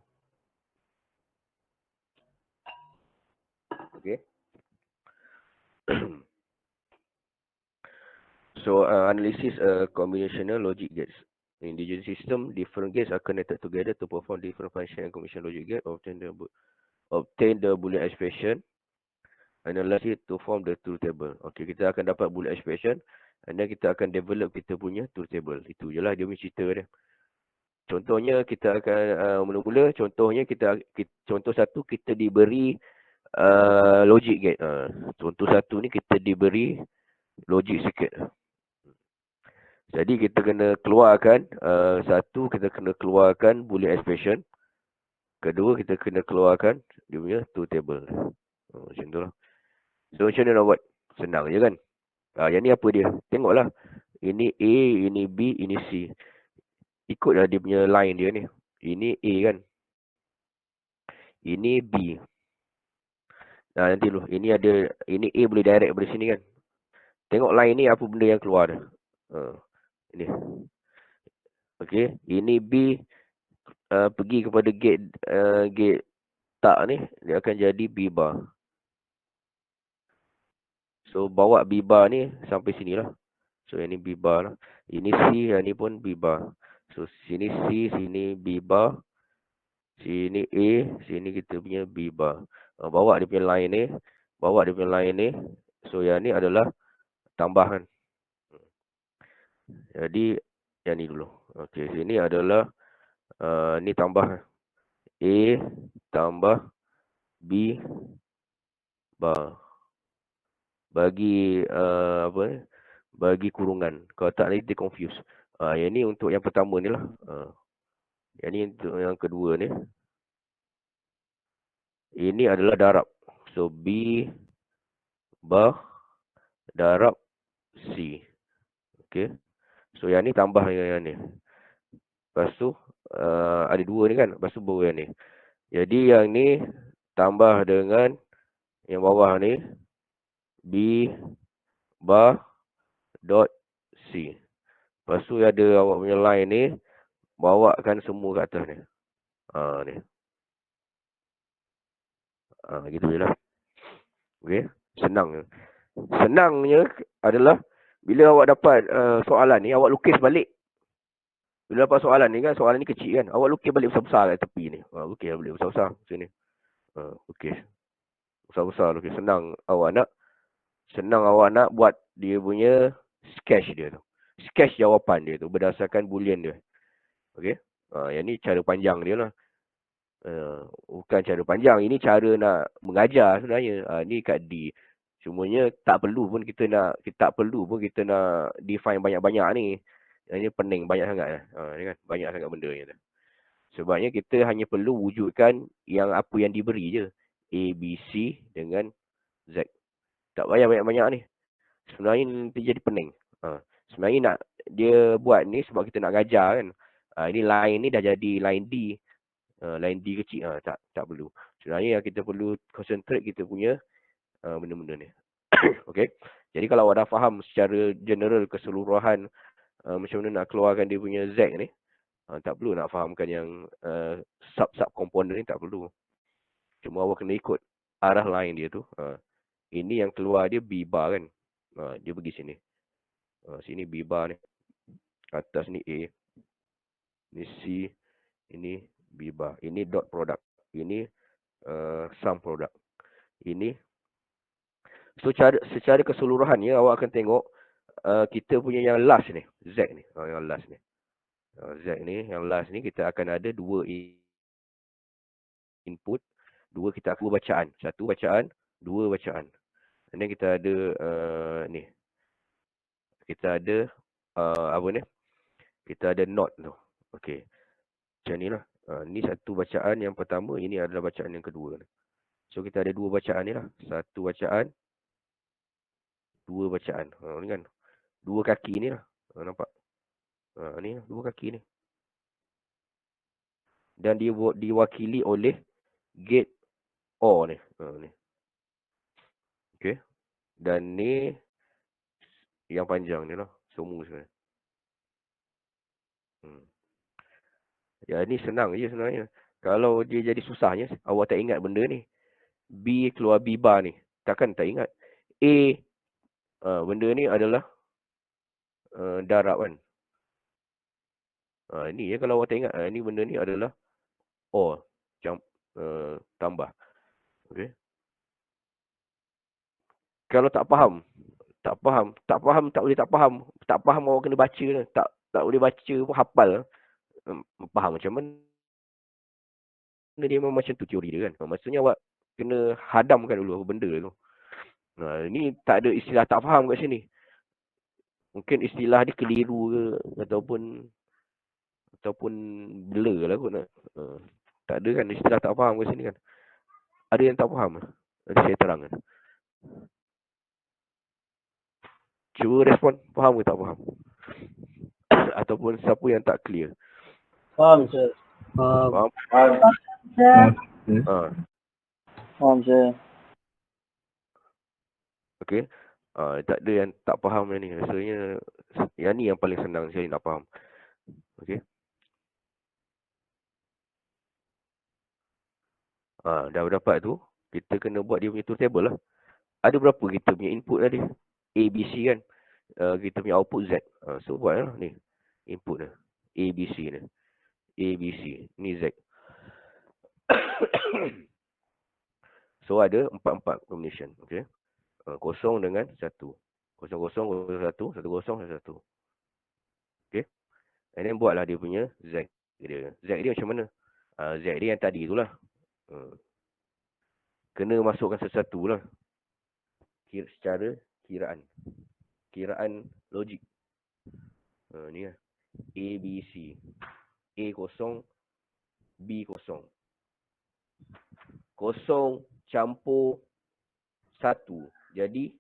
Okey. So, analysis combinational logic gates. In digital system, different gates are connected together to perform different function and combination logic gate, obtain the Boolean expression, analyze it to form the truth table. Okey, kita akan dapat Boolean expression, and then kita akan develop kita punya truth table. Itu je lah dia punya cerita dia. Contohnya kita akan mula-mula, contohnya contoh satu kita diberi logic gate. Contoh satu ni kita diberi logic circuit. Jadi kita kena keluarkan satu, kita kena keluarkan Boolean expression. Kedua, kita kena keluarkan dia punya truth table. Macam tu lah. So macam mana nak buat? Senang je kan. Yang ni apa dia? Tengoklah. Ini A, ini B, ini C. Ikutlah dia punya line dia ni. Ini A kan. Ini B. Nanti dulu. Ini A boleh direct dari sini kan. Tengok line ni apa benda yang keluar dia. Ini. Okey. Ini B pergi kepada gate tak ni. Dia akan jadi B bar. So bawa B bar ni sampai sini lah. So yang ni B bar lah. Ini C, yang ni pun B bar. So sini C, sini B bar. Sini A, sini kita punya B bar. Bawa dia punya line ni. Bawa dia punya line ni. So yang ni adalah tambahan. Jadi yang ni dulu. Okey, sini adalah ni tambah A tambah B bar. bagi apa ni? Bagi kurungan. Kalau tak nanti confuse. Yang ni untuk yang pertama ni lah. Yang ni untuk yang kedua ni. Ini adalah darab. So B bar darab C. Okay. So yang ni tambah dengan yang ni. Lepas tu ada dua ni kan. Lepas tu baru yang ni. Jadi yang ni tambah dengan yang bawah ni. B bar dot C. Lepas tu ada awak punya line ni. Bawakan semua kat atas ni. Ni. Gitu je lah. Okay. Senang. Senangnya adalah bila awak dapat soalan ni, awak lukis balik. Bila dapat soalan ni kan, soalan ni kecil kan. Awak lukis balik besar-besar kat tepi ni. Lukis balik besar-besar sini. Lukis. Besar-besar lukis. Senang awak nak buat dia punya sketch dia tu. Sketch jawapan dia tu berdasarkan boolean dia. Okey. Yang ni cara panjang dia lah. Bukan cara panjang. Ini cara nak mengajar sebenarnya. Ni kat D. Cumanya tak perlu pun kita nak define banyak-banyak ni. Yang ni pening banyak sangat lah. Ni kan banyak sangat benda ni. Sebabnya kita hanya perlu wujudkan yang apa yang diberi je. A, B, C dengan Z. Tak payah banyak-banyak ni. Sebenarnya nanti jadi pening. Sebenarnya nak dia buat ni sebab kita nak ajar kan. Ini line ni dah jadi line D. Line D kecil. Tak perlu. Sebenarnya yang kita perlu concentrate kita punya benda-benda ni. Okay. Jadi kalau awak dah faham secara general keseluruhan macam mana nak keluarkan dia punya Z ni. Tak perlu nak fahamkan yang sub-sub komponen ni, tak perlu. Cuma awak kena ikut arah line dia tu. Ini yang keluar dia B bar kan. Dia pergi sini. Sini B bar ni. Atas ni A. Ini C. Ini B bar. Ini dot product. Ini sum product. Ini. So secara keseluruhannya awak akan tengok kita punya yang last ni. Z ni. Yang last ni. Z ni. Yang last ni kita akan ada dua input. Dua bacaan. Satu bacaan. Dua bacaan. Dan kita ada ni. Kita ada apa ni? Kita ada not tu. Okey. Macam ni lah. Ni satu bacaan yang pertama. Ini adalah bacaan yang kedua. So kita ada dua bacaan ni lah. Satu bacaan. Dua bacaan. Ni kan. Dua kaki ni lah. Nampak? Ni lah. Dua kaki ni. Dan dia diwakili oleh gate OR ni. Ni. Okey. Dan ni yang panjang ni lah. Semua sebenarnya. Ya ni senang je sebenarnya. Kalau dia jadi susahnya, awak tak ingat benda ni. B keluar B bar ni. Takkan tak ingat. A, benda ni adalah darab kan. Ni ya kalau awak tak ingat. Ni benda ni adalah OR. Tambah. Okay. Kalau tak faham. Tak faham awak kena baca lah. Tak boleh baca pun hafal. Faham macam mana dia memang macam tu teori dia kan. Maksudnya awak kena hadamkan dulu apa benda tu. Ni tak ada istilah tak faham kat sini. Mungkin istilah dia keliru ke ataupun blur lah kot. Tak ada kan istilah tak faham kat sini kan. Ada yang tak faham. Nanti saya terangkan. Cuba respon, faham ke tak faham? Ataupun siapa yang tak clear. Faham, sir. Faham? Faham, sir. Okey. Tak ada yang tak faham yang ni. Rasanya yang ni yang paling senang saya nak faham. Okey. Dah dapat tu, kita kena buat dia punya tu table lah. Ada berapa kita punya input tadi? A, B, C kan. Kita punya output Z. So buatlah ni. Input ni. A, B, C ni. A, B, C. Ni Z. So ada 4 combination. Okay. 0 dengan 1. 0, 0, 1, 1, 0, 1. Okay. And then buatlah dia punya Z dia. Z dia macam mana? Z dia yang tadi tu lah. Kena masukkan sesuatu lah. secara kiraan logik. Ni lah. A, B, C. A kosong, B kosong. Kosong campur 1. Jadi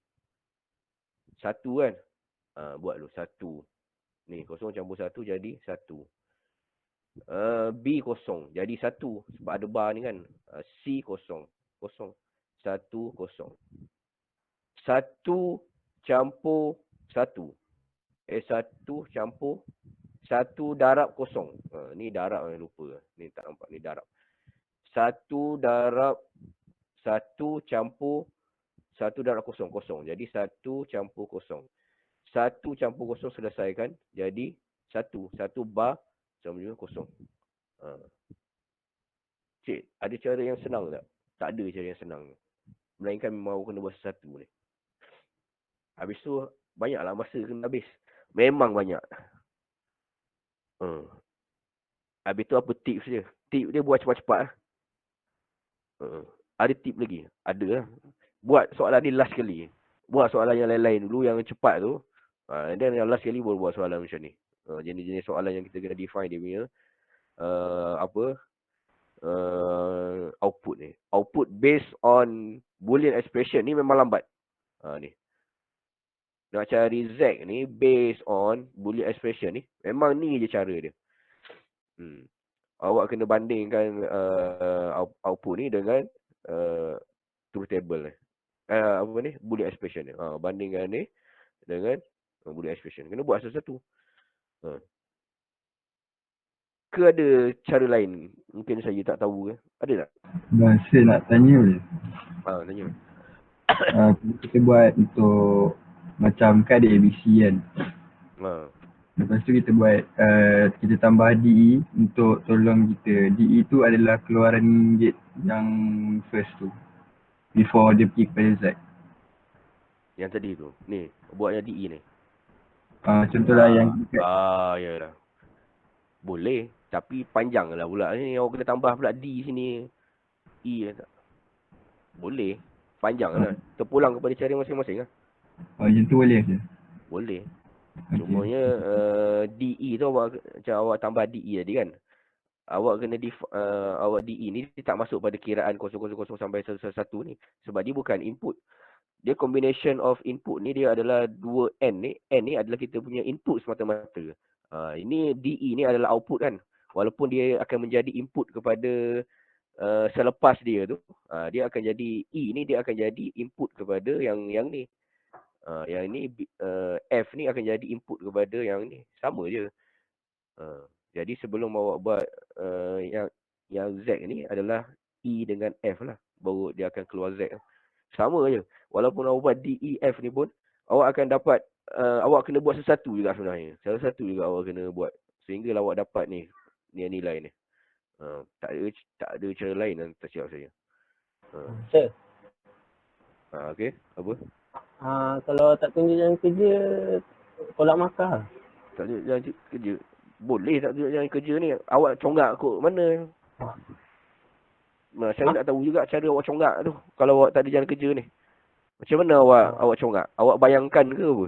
1 kan? Buat dulu 1. Ni kosong campur 1 jadi 1. B kosong jadi 1 sebab ada bar ni kan. C kosong. 1 kosong. 1 campur 1. 1 campur 1 darab kosong. Ni darab yang lupa. Ni tak nampak ni darab. 1 darab 1 campur 1 darab kosong. Kosong. Jadi 1 campur kosong. 1 campur kosong selesaikan. Jadi 1 bar sama juga kosong. Cik, ada cara yang senang tak? Tak ada cara yang senang. Melainkan memang kena buat sesuatu ni. Habis tu, banyaklah masa kena habis. Memang banyak. Habis tu apa tips dia? Tip dia buat cepat-cepat lah. Ada tip lagi? Ada lah. Buat soalan ni last kali. Buat soalan yang lain-lain dulu yang cepat tu. Dan yang last kali baru buat soalan macam ni. Jenis-jenis soalan yang kita kena define dia punya output ni. Output based on Boolean expression ni memang lambat. Ni. Nak cari Z ni based on Boolean expression ni. Memang ni je cara dia. Awak kena bandingkan output ni dengan truth table ni. Boolean expression ni. Bandingkan ni dengan Boolean expression. Kena buat sesuatu. Ke ada cara lain? Mungkin saya tak tahu ke? Ada tak? Saya nak tanya boleh? Tanya. Kita buat untuk macam kan ada ABC kan. Lepas tu kita buat kita tambah DE untuk tolong kita. DE tu adalah keluaran gate yang first tu. Before dia pergi kepada Z. Yang tadi tu. Ni, buatnya DE ni. Contohlah yang yalah. Boleh, tapi panjang lah pula. Ni awak kena tambah pula D sini. E tak. Boleh. Panjang lah. Terpulang kepada cara masing-masing lah. Macam tu boleh ke? Boleh. Cumanya DE tu macam awak tambah DE tadi kan. Awak kena awak DE ni dia tak masuk pada kiraan 000 sampai 1 ni. Sebab dia bukan input. Dia combination of input ni dia adalah 2 N ni. N ni adalah kita punya input semata-mata. Ini DE ni adalah output kan. Walaupun dia akan menjadi input kepada selepas dia tu. Dia akan jadi E ni dia akan jadi input kepada yang ni. Yang ni F ni akan jadi input kepada yang ni. Sama je. Jadi sebelum awak buat yang Z ni adalah E dengan F lah. Baru dia akan keluar Z. Sama je. Walaupun awak buat D, E, F ni pun awak akan dapat awak kena buat sesuatu juga sebenarnya. Salah satu juga awak kena buat. Sehinggalah awak dapat ni nilai ni. Tak ada cara lain yang tak silap saya. Sir. Okey. Apa? Kalau tak tunjuk jalan kerja, tolak markah. Tak tunjuk jalan kerja. Boleh tak tunjuk jalan kerja ni. Awak conggak kot mana? Saya tak tahu juga cara awak conggak tu. Kalau awak tak ada jalan kerja ni. Macam mana awak conggak? Awak bayangkan ke apa?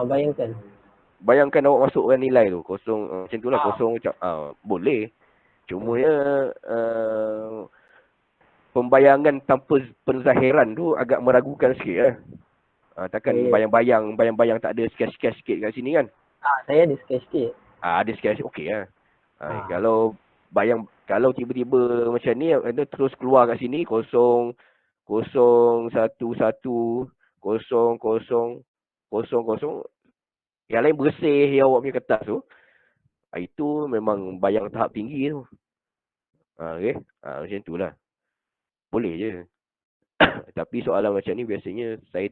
Bayangkan. Bayangkan awak masukkan nilai tu. Kosong. Macam tu lah. Kosong. Boleh. Cumanya pembayangan tanpa penzahiran tu agak meragukan sikit lah. Takkan bayang-bayang tak ada sketch-sketch sikit kat sini kan? Saya ada sketch sikit. Ada sketch okey lah. Kalau tiba-tiba macam ni terus keluar kat sini 0 0 1 1 0 0 0 0. Yang lain bersih yang awak punya kertas tu. Itu memang bayang tahap tinggi tu. Okey. Macam tu lah. Boleh je. Tapi soalan macam ni biasanya saya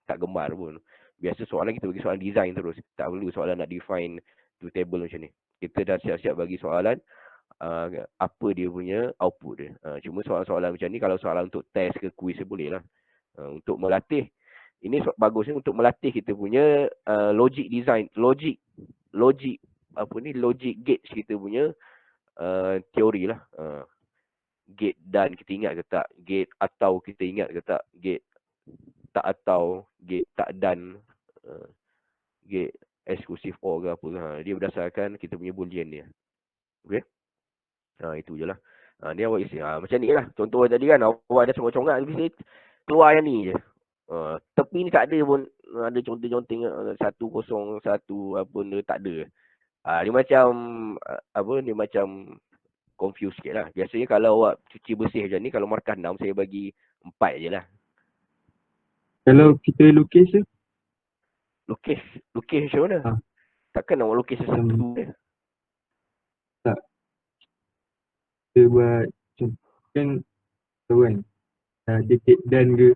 tak gemar pun. Biasa soalan kita bagi soalan design terus. Tak perlu soalan nak define to table macam ni. Kita dah siap-siap bagi soalan apa dia punya output dia. Cuma soalan-soalan macam ni kalau soalan untuk test ke quiz boleh lah. Untuk melatih. Ini bagusnya untuk melatih kita punya logic design. Logic gates kita punya teori lah. Gate dan kita ingat ke tak? Gate atau kita ingat ke tak? Gate tak atau, gate tak dan, gate eksklusif or ke apa. Dia berdasarkan kita punya boolean dia. Okey. Itu je lah. Ni awak isi. Macam ni lah. Contoh tadi kan, awak ada congak-congak, keluar yang ni je. Tepi ni tak ada pun. Ada conteng-conteng 101 apa benda, tak ada. Dia macam, dia macam confuse sikit lah. Biasanya kalau awak cuci bersih macam ni, kalau markah 6, saya bagi 4 je lah. Kalau kita lukis tu, Lukis macam mana? Takkan awak lukis satu je? tak. Kita buat, kan, tahu kan, dia kek dan ke,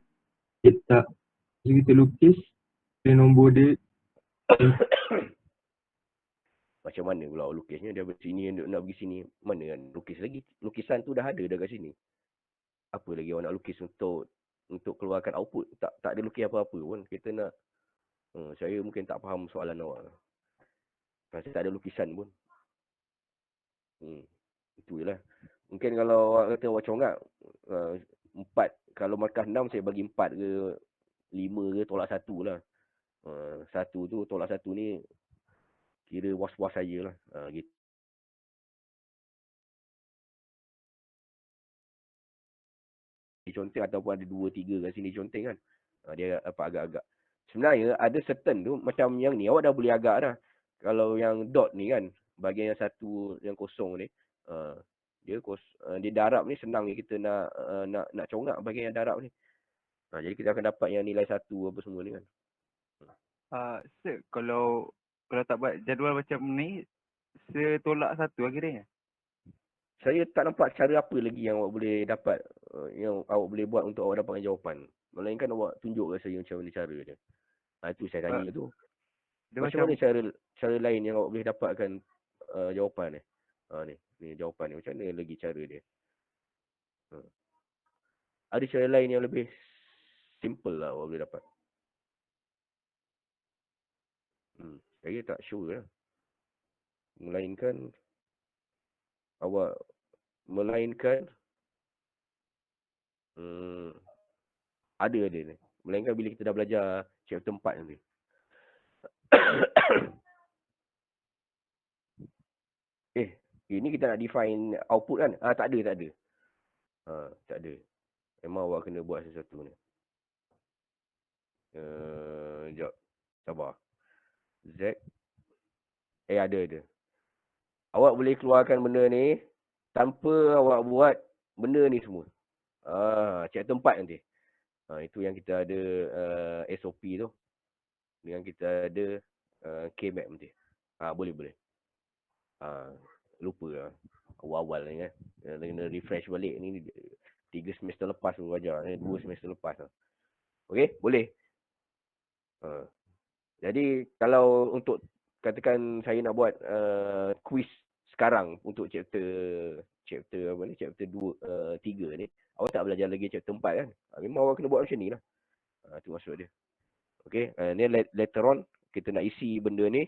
kek tak. Jadi kita lukis, dia nombor dia. Macam mana pula awak lukisnya? Dia sini, nak pergi sini. Mana kan lukis lagi? Lukisan tu dah ada kat sini. Apa lagi awak nak lukis untuk keluarkan output? Tak ada lukis apa-apa pun. Kita nak, saya mungkin tak faham soalan awak. Saya tak ada lukisan pun. Itu je lah. Mungkin kalau awak kata awak congak, 4. Kalau markah 6, saya bagi 4 ke 5 ke, tolak 1 lah. 1 tu, tolak 1 ni, kira was-was sajalah. Gitu. Conteng ataupun ada 2, 3 kat sini conteng kan. Dia agak-agak. Sebenarnya ada certain tu, macam yang ni, awak dah boleh agak dah. Kalau yang dot ni kan, bahagian yang satu, yang kosong ni, dia darab ni senang ni kita nak congak bahagian yang darab ni. Jadi kita akan dapat yang nilai 1 apa semua ni kan. Sir, kalau tak buat jadual macam ni, saya tolak 1 akhirnya. Saya tak nampak cara apa lagi yang awak boleh dapat, yang awak boleh buat untuk awak dapatkan jawapan. Melainkan awak tunjuk ke saya macam mana cara dia. Itu saya tanya tu. Macam mana cara lain yang awak boleh dapatkan jawapan ni? Ni jawapan ni. Macam mana lagi cara dia? Ada cara lain yang lebih simple lah awak boleh dapat. Saya tak sure lah. Melainkan ada ni. Melainkan bila kita dah belajar chapter 4 nanti. Ini kita nak define output kan? Tak ada. Tak ada. Memang awak kena buat sesuatu ni. Sekejap. Sabar. Z. Ada. Awak boleh keluarkan benda ni tanpa awak buat benda ni semua. Chapter 4 nanti. Itu yang kita ada SOP tu. Yang kita ada K-map nanti. Boleh. Lupa lah. Awal-awal ni kan. Kena refresh balik ni. 3 semester lepas tu ajar. 2 semester lepas lah. Okey? Boleh? Jadi kalau untuk katakan saya nak buat quiz sekarang untuk chapter 2, 3 ni. Awak tak belajar lagi chapter 4 kan? Memang awak kena buat macam ni lah. Itu maksud dia. Okey? Ni later on kita nak isi benda ni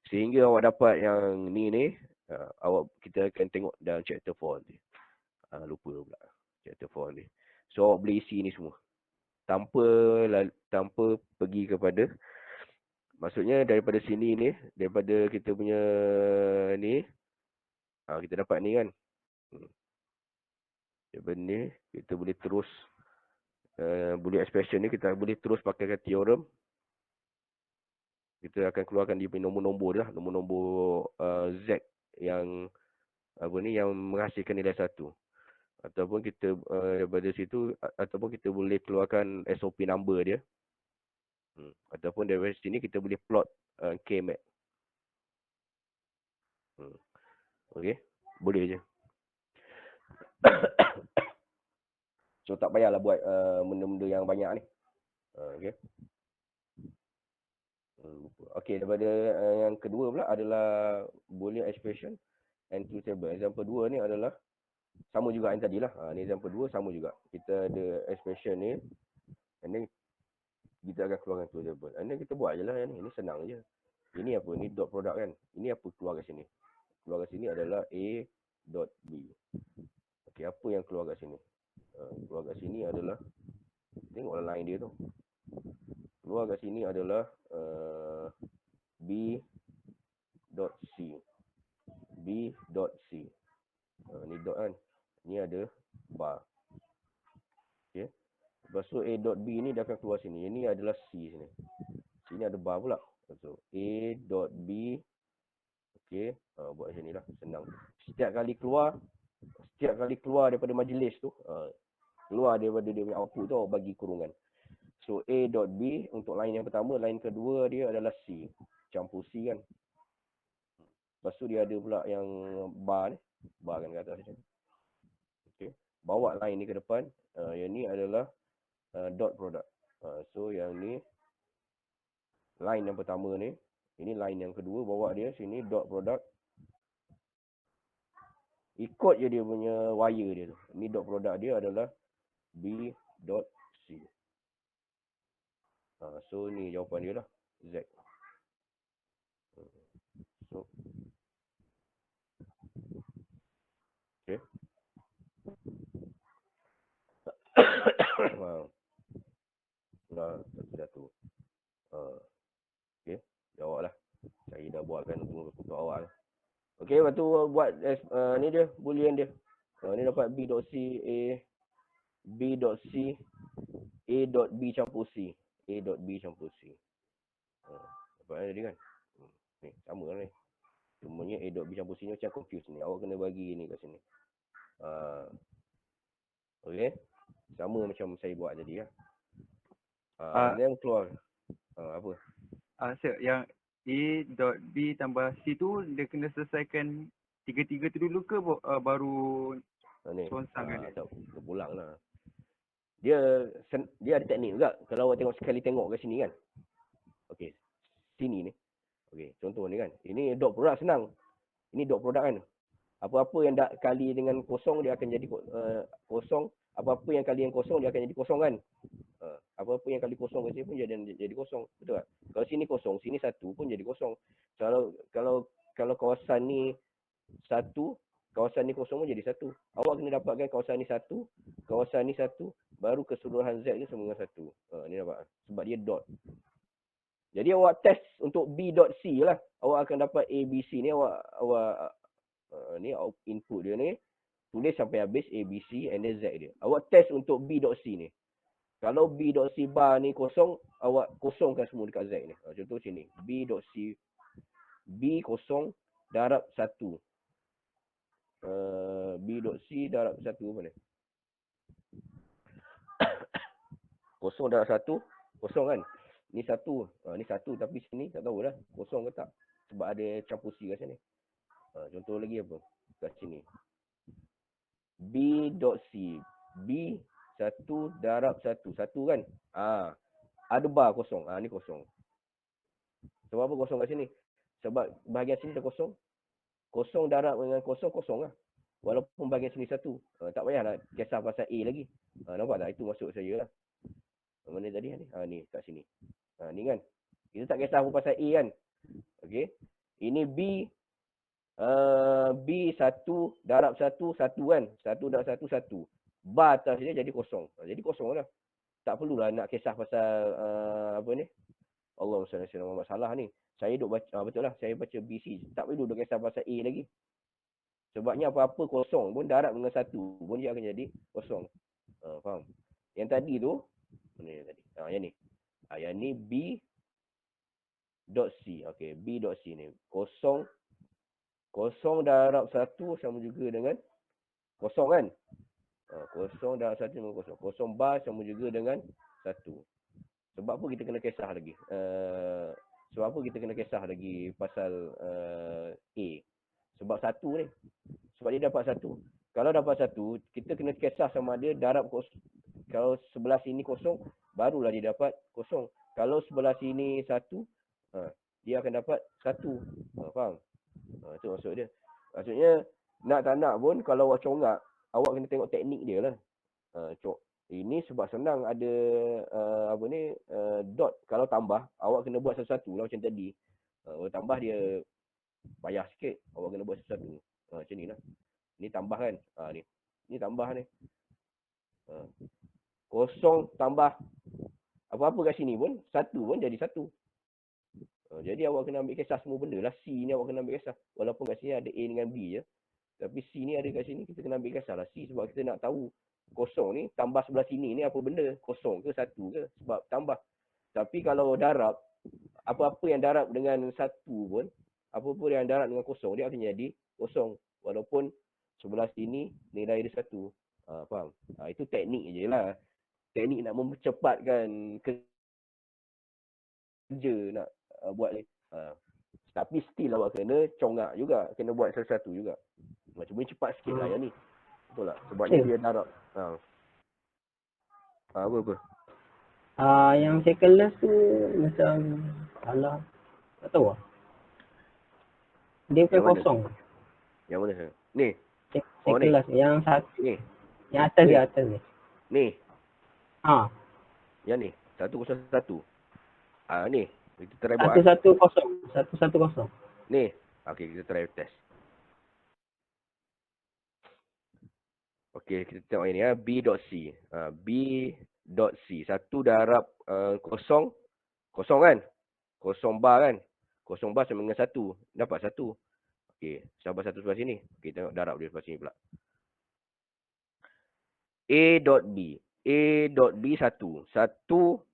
sehingga awak dapat yang ni kita akan tengok dalam chapter 4 nanti. Lupa pula chapter 4 ni. So awak boleh isi ni semua tanpa pergi kepada, maksudnya daripada sini ni, daripada kita punya ni, kita dapat ni kan. Daripada ni kita boleh terus Boolean expression ni kita boleh terus pakaikan teorem. Kita akan keluarkan dia punya nombor-nombor lah, nombor-nombor Z yang yang menghasilkan nilai 1. Ataupun kita daripada situ, ataupun kita boleh keluarkan SOP number dia. Ataupun daripada sini kita boleh plot K-map. Okey, boleh je. So tak payahlah buat benda-benda yang banyak ni. Okey. Okey, daripada yang kedua pula adalah Boolean expression and truth table. Example 2 ni adalah sama juga yang tadilah. Ni example 2 sama juga. Kita ada expression ni, and then kita akan keluarkan truth table. And then kita buat je lah yang ni. Ini senang je. Ini apa? Ini dot product kan. Ini apa keluar kat sini? Keluar kat sini adalah A dot B. Okey, apa yang keluar kat sini? Keluar kat sini adalah, tengoklah line dia tu. Keluar kat sini adalah B.C. B.C. Ni dot kan. Ni ada bar. Okay. Lepas tu A.B ni dia akan keluar sini. Ini adalah C sini. Sini ada bar pula. So A.B. Okay. Buat macam ni lah. Senang. Setiap kali keluar daripada majlis tu, keluar daripada dia punya output tu, bagi kurungan. So A.B untuk line yang pertama, line kedua dia adalah C. Campur C kan. Lepas tu dia ada pula yang bar ni. Bar kan kat atas macam ni. Okay. Bawa line ni ke depan. Yang ni adalah dot product. So yang ni line yang pertama ni. Ini line yang kedua. Bawa dia sini dot product. Ikut je dia punya wire dia tu. Ni dot product dia adalah B.C. So ni jawapan dia lah. Z. So okay. Satu. Okay. Jawab lah. Saya dah buatkan untuk awak lah. Okay, lepas tu buat ni dia, boolean dia. Ni dapat B.C B.C A.B campur C. A.B campur C. Dapat tadi kan? Ni, sama lah ni. Cumanya A.B campur C ni macam confuse ni. Awak kena bagi ni kat sini. Okay. Sama macam saya buat tadi lah. Then keluar. Apa? Sir, yang A.B tambah C tu dia kena selesaikan tiga-tiga tu dulu ke baru sonsang dia? Terpulang lah. Dia ada teknik juga. Kalau awak sekali tengok kat sini kan. Okey. Sini ni. Okey, contoh ni kan. Ini dot product senang. Ini dot product kan. Apa-apa yang kali dengan kosong dia akan jadi kosong. Apa-apa yang kali yang kosong dia akan jadi kosong kan. Apa-apa yang kali kosong kat sini pun jadi kosong. Betul tak? Kalau sini kosong, sini satu pun jadi kosong. Kalau kawasan ni satu, kawasan ni kosong pun jadi satu. Awak kena dapatkan kawasan ni satu, kawasan ni satu, baru keseluruhan Z ni sama dengan satu. Ni dapat. Sebab dia dot. Jadi awak test untuk B.C lah. Awak akan dapat A, B, C ni. Awak ni input dia ni. Tulis sampai habis A, B, C and then Z dia. Awak test untuk B.C ni. Kalau B.C bar ni kosong, awak kosongkan semua dekat Z ni. Contoh sini. B.C B kosong darab 1. B.C darab 1 apa ni? Kosong darab 1, kosong kan? Ni 1. Ni 1 tapi sini tak tahu lah. Kosong ke tak? Sebab ada campur C kat sini. Contoh lagi apa? Kat sini. B.C B 1 darab 1. 1 kan? Ada bar kosong. Ni kosong. Sebab apa kosong kat sini? Sebab bahagian sini dah kosong. Kosong darab dengan kosong, kosong lah. Walaupun bahagian sini 1. Tak payahlah kisah pasal A lagi. Nampak tak? Itu maksud saya lah. Mana tadi? Ni kat sini. Ni kan? Kita tak kisah apa pasal A kan? Okay. Ini B. B 1 darab 1, 1 kan? 1 darab 1, 1. Bar atas dia jadi kosong. Jadi kosong lah. Tak perlulah nak kisah pasal apa ni? Allah SWT salah ni. Saya duk baca, betul lah. Saya baca BC. Tak perlu duk kisah pasal A lagi. Sebabnya apa-apa kosong pun darab dengan 1 pun dia akan jadi kosong. Faham? Yang tadi tu, mana yang tadi? Yang ni. Yang ni B.C. Okay, B.C ni. Kosong darab 1 sama juga dengan kosong kan? Kosong darab 1 sama kosong. Kosong bar sama juga dengan 1. Sebab apa kita kena kisah lagi? Sebab apa kita kena kisah lagi pasal A? Sebab 1 ni. Sebab dia dapat 1. Kalau dapat 1, kita kena kisah sama dia darab kosong. Kalau sebelah sini kosong, barulah dia dapat kosong. Kalau sebelah sini 1, dia akan dapat 1. Faham? Itu maksud dia. Maksudnya, nak tak nak pun, kalau awak congak, awak kena tengok teknik dia lah. Ini sebab senang ada dot. Kalau tambah, awak kena buat sesuatu lah macam tadi. Kalau tambah dia payah sikit. Awak kena buat sesuatu. Macam ni lah. Ni tambah kan. Ni tambah ni. Kosong tambah Apa-apa kat sini pun, satu pun jadi satu. Jadi awak kena ambil kisah semua benda lah. C ni awak kena ambil kisah. Walaupun kat sini ada A dengan B je. Tapi C ni ada kat sini, kita kena ambil kisah lah C. Sebab kita nak tahu kosong ni, tambah sebelah sini ni apa benda. Kosong ke satu ke. Sebab tambah. Tapi kalau darab, apa-apa yang darab dengan satu pun, apa-apa yang darab dengan kosong, dia akan jadi kosong. Walaupun sebelah sini nilai dia satu. Faham? Itu teknik je lah. Teknik nak mempercepatkan kerja nak buat ni. Tapi still awak kena congak juga. Kena buat satu-satu juga. Macam ni cepat sikit lah yang ni. Betul tak? Sebabnya dia darab. Apa-apa? Yang second last tu macam alah tak tahu lah. Dia bukan kosong. Yang mana? Ni. Second ni. last yang satu. Ni. Yang atas ni. Dia atas ni. Ni. Yang ni 101. Ni. Kita try buat. 110. 110. Ni. Okey, kita try test. Okey, kita tengok ini B.C. B.C. Satu darab kosong. Kosong kan? Kosong bar kan? Kosong bar sama dengan satu. Dapat satu. Okey, sabar satu sebelah sini. Okey, tengok darab dia sebelah sini pula. A.B. A.B satu. Satu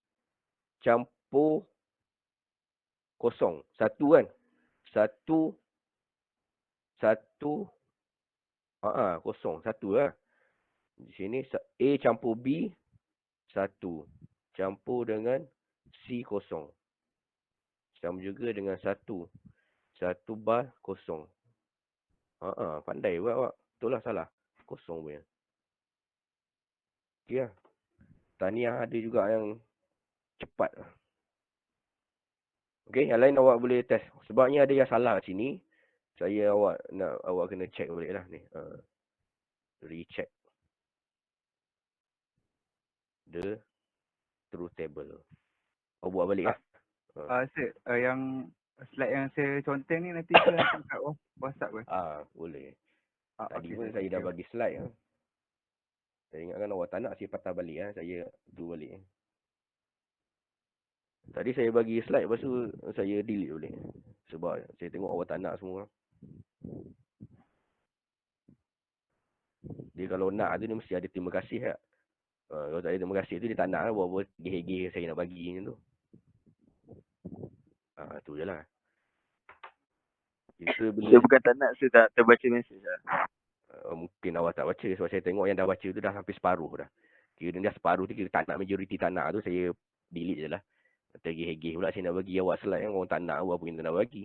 campur kosong. Satu kan? Satu. Kosong. Satu lah. Di sini A campur B. Satu. Campur dengan C kosong. Sama juga dengan satu. Satu bar kosong. Pandai buat awak. Betul lah salah. Kosong punya. Okey lah. Tahniah ada juga yang cepat. Okey, yang lain awak boleh test. Sebabnya ada yang salah kat sini. Awak kena check balik lah ni. Recheck the truth table. Awak buat balik lah. Yang slide yang saya conteng ni nanti saya hantar kat WhatsApp ke? Boleh. Tadi pun saya dah bagi slide lah. Saya ingatkan awak tak nak saya patah balik lah. Saya tu balik. Tadi saya bagi slide, lepas tu saya delete boleh. Sebab saya tengok awak tak nak semua. Dia kalau nak tu dia mesti ada terima kasih tak? Kalau tak ada terima kasih tu dia tak nak lah buat geh-geh saya nak bagi macam tu. Tu je lah. Dia bukan tak nak, saya tak terbaca mesej lah. Mungkin awak tak baca. Sebab saya tengok yang dah baca tu dah sampai separuh dah. Kira dah separuh tu kira tak nak, majoriti tak nak tu saya delete je lah. Tergeh-geh pula saya nak bagi awak slide yang orang tak nak apa kita nak bagi.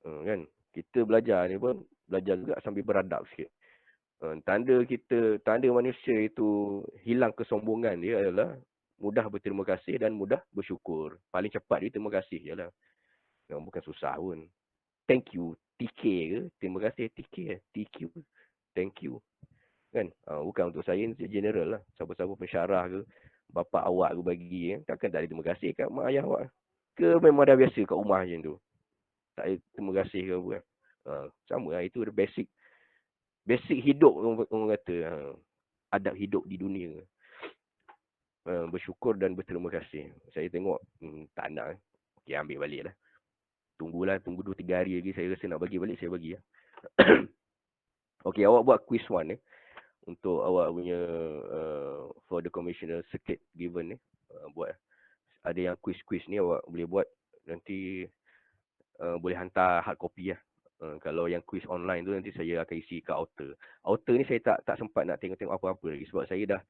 Kan? Kita belajar ni pun belajar juga sambil beradab sikit. Tanda manusia itu hilang kesombongan dia adalah mudah berterima kasih dan mudah bersyukur. Paling cepat dia terima kasih je lah. Bukan susah pun. Thank you. TK ke? Terima kasih TK. TQ. Thank you. Kan? Bukan untuk saya general lah. Siapa-siapa pensyarah ke, bapa awak ke bagi, takkan tak ada terima kasih kat mak ayah awak. Ke memang dah biasa kat rumah macam tu. Tak ada terima kasih ke apa kan. Sama lah. Itu basic hidup orang kata. Adab hidup di dunia. Bersyukur dan berterima kasih. Saya tengok tak nak. Okey, ambil balik lah. Tunggu 2-3 hari lagi. Saya rasa nak bagi balik, saya bagi lah. Okey, awak buat quiz 1 untuk awak punya for the commissioner circuit given ni. Buat. Ada yang quiz-quiz ni awak boleh buat. Nanti boleh hantar hard copy lah. Kalau yang quiz online tu nanti saya akan isi kat Outer. Outer ni saya tak sempat nak tengok-tengok apa-apa lagi. Sebab saya dah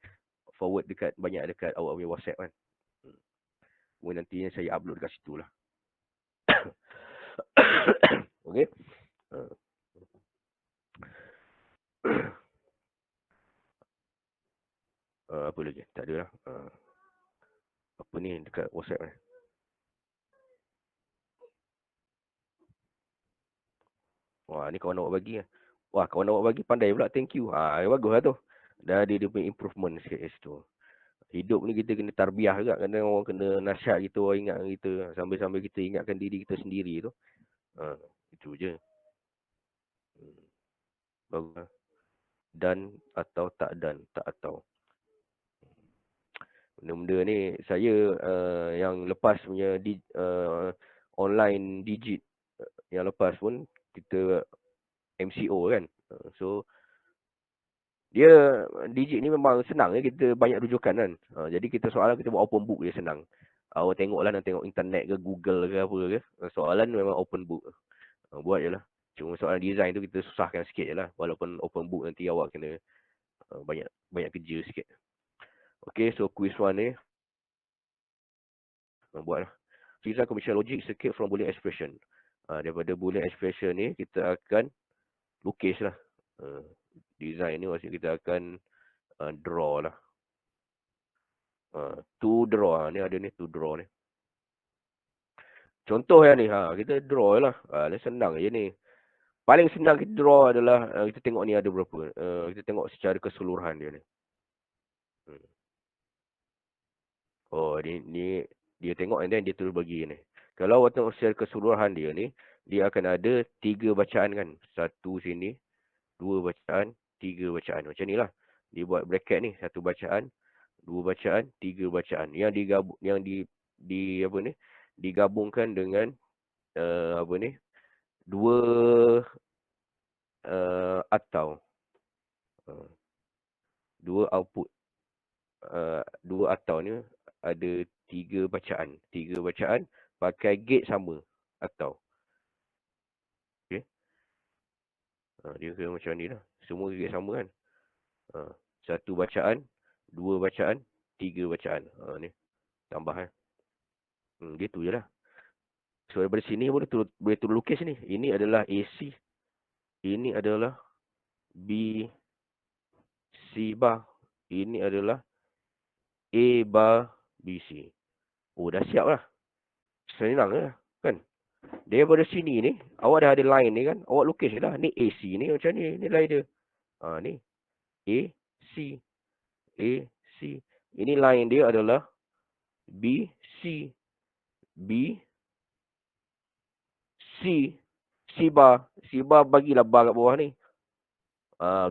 forward banyak dekat awak punya WhatsApp kan. Kemudian nanti saya upload dekat situ lah. Okay. Apa lagi? Tak ada lah. Apa ni dekat WhatsApp ni? Wah, ni kawan awak bagi lah. Wah, kawan awak bagi pandai pula. Thank you. Bagus lah tu. Dah ada dia punya improvement sikit kat situ. Hidup ni kita kena tarbiah juga. Kadang orang kena nasihat kita, orang ingat kita. Sambil-sambil kita ingatkan diri kita sendiri tu. Itu je. Bagus. Dan atau tak dan. Tak atau. Benda-benda ni saya yang lepas punya online digit yang lepas pun kita MCO kan. So dia digit ni memang senang je, kita banyak rujukan kan. Jadi kita soalan kita buat open book je senang. Awak tengoklah, nak tengok internet ke Google ke apa ke. Soalan memang open book. Buat je lah. Cuma soalan design tu kita susahkan sikit je lah. Walaupun open book nanti awak kena banyak kerja sikit. Okay, so quiz 1 ni buat lah. Design combination logic circuit from Boolean expression. Daripada Boolean expression ni kita akan lukis lah. Design ni maksudnya kita akan draw lah. To draw. Ni ada ni to draw ni. Contoh yang ni. Kita draw lah. Ni senang je ni. Paling senang kita draw adalah kita tengok ni ada berapa. Kita tengok secara keseluruhan dia ni. Oh, ni dia tengok and then dia terus bagi ni. Kalau awak tengok secara keseluruhan dia ni, dia akan ada 3 bacaan kan. 1 sini, 2 bacaan, 3 bacaan. Macam ni lah. Dia buat bracket ni. 1 bacaan, 2 bacaan, 3 bacaan. Yang digabung, apa ni? Digabungkan dengan apa ni? 2 atau 2 output. 2 atau ni ada 3 bacaan. 3 bacaan pakai gate sama atau. Okey. Dia kira macam ni lah. Semua gate sama kan. 1 bacaan, 2 bacaan, 3 bacaan. Ni tambah kan. Gitu je lah. So daripada sini boleh turun lukis ni. Ini adalah AC. Ini adalah B C bar. Ini adalah A bar BC. Oh, dah siap lah. Senang lah kan. Daripada sini ni, awak dah ada line ni kan. Awak lukis je lah. Ni AC ni macam ni. Ni line dia. Ni AC. AC. Ini line dia adalah BC. B C. C bar. C bar bagilah bar kat bawah ni.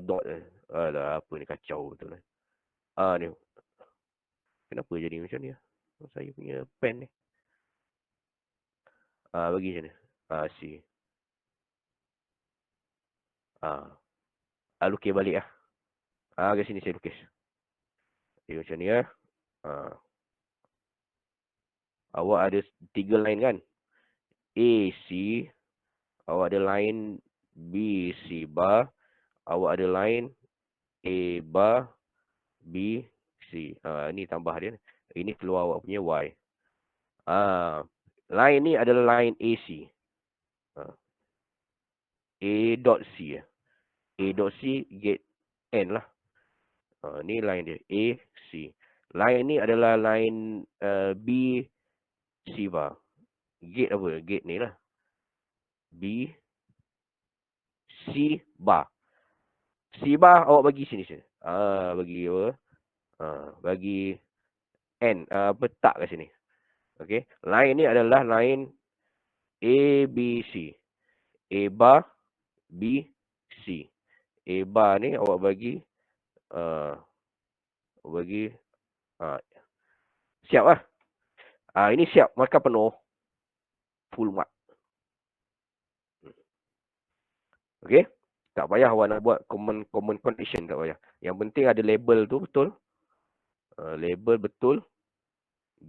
Dot. Alah, apa ni kacau betul lah. Ni. Kenapa jadi macam ni? Saya punya pen ni. Bagi macam ni. C. Lukis balik lah. Kat sini saya lukis. Dia macam ni lah. Awak ada 3 line kan. AC. Awak ada line BC bar. Awak ada line A bar BC. Ni tambah dia. Ini keluar awak punya Y. Line ni adalah line AC. A dot C. A dot C gate N lah. Ni line dia. A, C. Line ni adalah line B, C bar. Gate apa? Gate ni lah. B, C bar. C bar awak bagi sini. Bagi apa? Bagi N. Tak kat sini. Okay. Line ni adalah line A, B, C. A bar, B, C. A bar ni awak bagi siap lah. Ini siap. Markah penuh. Full mark. Okay. Tak payah awak nak buat common condition. Tak payah. Yang penting ada label tu betul. Label betul.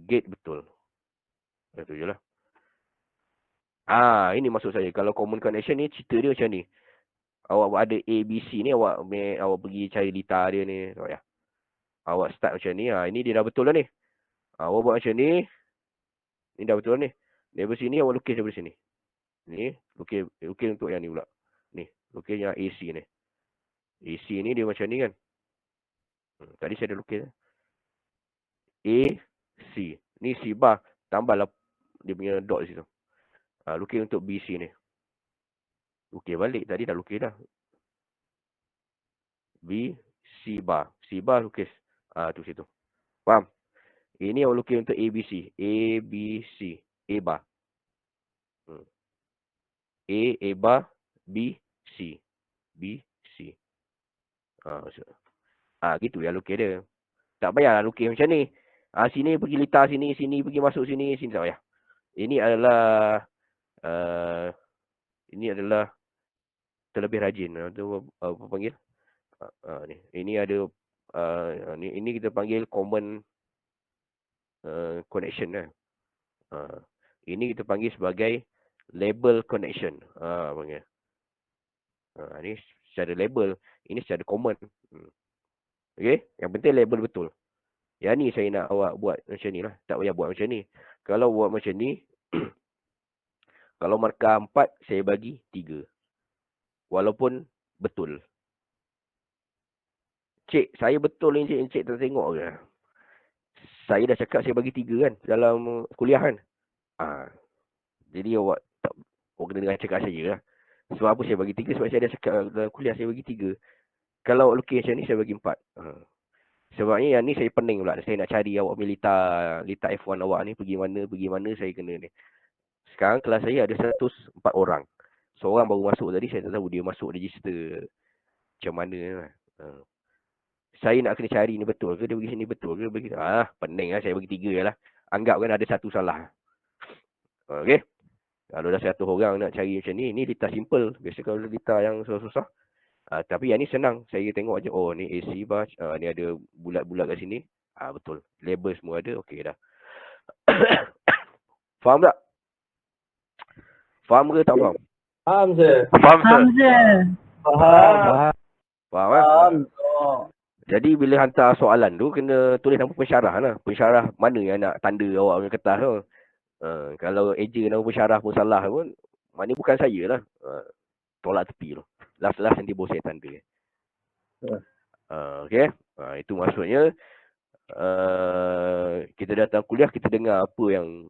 Gate betul. Itu je lah. Ini maksud saya. Kalau common condition ni, cerita dia macam ni. Awak ada A, B, C ni, awak pergi cari lita dia ni. Tak payah. Awak start macam ni. Ini dia dah betul lah ni. Awak buat macam ni. Ni dah betul lah ni. Daripada sini, awak lukis daripada sini. Ni, lukis untuk yang ni pula. Ni, lukis yang AC ni. AC ni dia macam ni kan. Tadi saya dah lukis. A, C. Ni C bar. Tambahlah dia punya dot situ. Lukis untuk BC ni. Lukis balik. Tadi dah lukis dah. B, C bar. C bar lukis. Tu situ. Faham? Ini awak lukis untuk ABC. A, B, C. A bar. A bar. B, C. B, C. Gitu ya lukis dia. Tak payahlah lukis macam ni. Sini pergi litar sini, sini pergi masuk sini, sini tak payah. Ini adalah terlebih rajin. Itu apa panggil? Ni. Ini ada ini kita panggil common connection lah. Ini kita panggil sebagai label connection. Panggil. Ni secara label, ini secara common. Okey, yang penting label betul. Yang ni saya nak awak buat macam ni lah. Tak payah buat macam ni. Kalau buat macam ni, kalau markah 4, saya bagi 3. Walaupun betul. Cik, saya betul ni cik. Encik tak tengok ke? Saya dah cakap saya bagi 3 kan dalam kuliah kan. Jadi awak kena dengar cakap saya lah. Sebab apa saya bagi 3? Sebab saya dah cakap dalam kuliah saya bagi 3. Kalau awak lukis macam ni, saya bagi 4. Sebabnya yang ni saya pening pula. Saya nak cari awak punya litar F1 awak ni pergi mana saya kena ni. Sekarang kelas saya ada 104 orang. Seorang baru masuk tadi, saya tak tahu dia masuk register macam mana lah. Saya nak kena cari ni betul ke, dia bagi sini betul ke, bagi pening lah, saya bagi 3 lah. Anggap kan ada 1 salah. Okey. Kalau dah 100 orang nak cari macam ni litar simple. Biasa kalau litar yang susah-susah. Tapi yang ni senang. Saya tengok aja, oh ni AC bar, ni ada bulat-bulat kat sini. Betul. Label semua ada, okey dah. Faham tak? Faham ke tak faham? Faham je. Faham je. Faham. Faham. Jadi bila hantar soalan tu, kena tulis nama pensyarah lah. Pensyarah mana yang nak tanda awak punya kertas tu. Kalau eja nama pensyarah pun salah pun, maknanya bukan saya lah. Tolak tepi tu. Last nanti bos saya tanda. Okay. Itu maksudnya, kita datang kuliah, kita dengar apa yang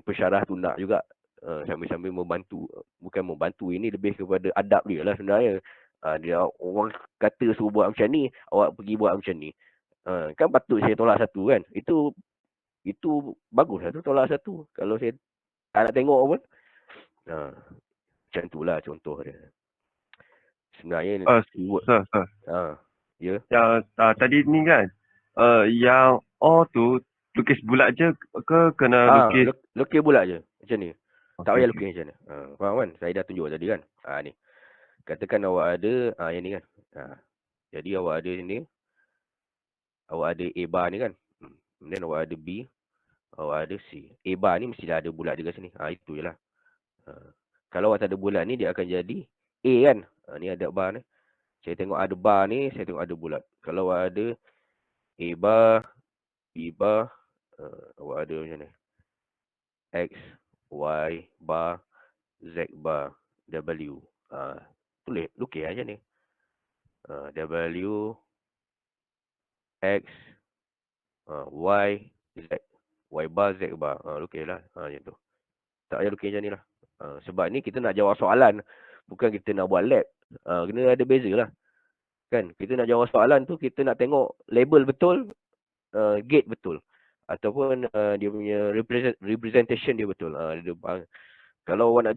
pensyarah tu nak juga. Sambil-sambil membantu. Bukan membantu, ini lebih kepada adab dia lah sebenarnya. Dia orang kata suruh buat macam ni, awak pergi buat macam ni. Kan patut saya tolak 1 kan. Itu bagus lah tu tolak 1. Kalau saya tak nak tengok pun. Macam tu lah contoh dia. Sebenarnya Sir. ya. Yang tadi ni kan, yang O tu lukis bulat je ke kena lukis? Lukis bulat je macam ni. Tak payah lukis macam ni. Faham kan? Saya dah tunjuk tadi kan. Ni. Katakan awak ada yang ni kan. Jadi awak ada ni. Awak ada A bar ni kan. Kemudian awak ada B. Awak ada C. A bar ni mestilah ada bulat juga sini. Itu je lah. Kalau awak tak ada bulat ni, dia akan jadi A kan. Ni ada bar ni. Saya tengok ada bar ni, saya tengok ada bulat. Kalau awak ada A bar, B bar, awak ada macam ni. X, Y bar, Z bar, W. Tulis, lukis aja ni. W, X, Y, Z. Y bar, Z bar. Lukis lah. Macam tu. Tak payah lukis macam ni lah. Sebab ni kita nak jawab soalan. Bukan kita nak buat lab. Kena ada beza lah. Kan? Kita nak jawab soalan tu, kita nak tengok label betul, gate betul. Ataupun dia punya representation dia betul. Kalau awak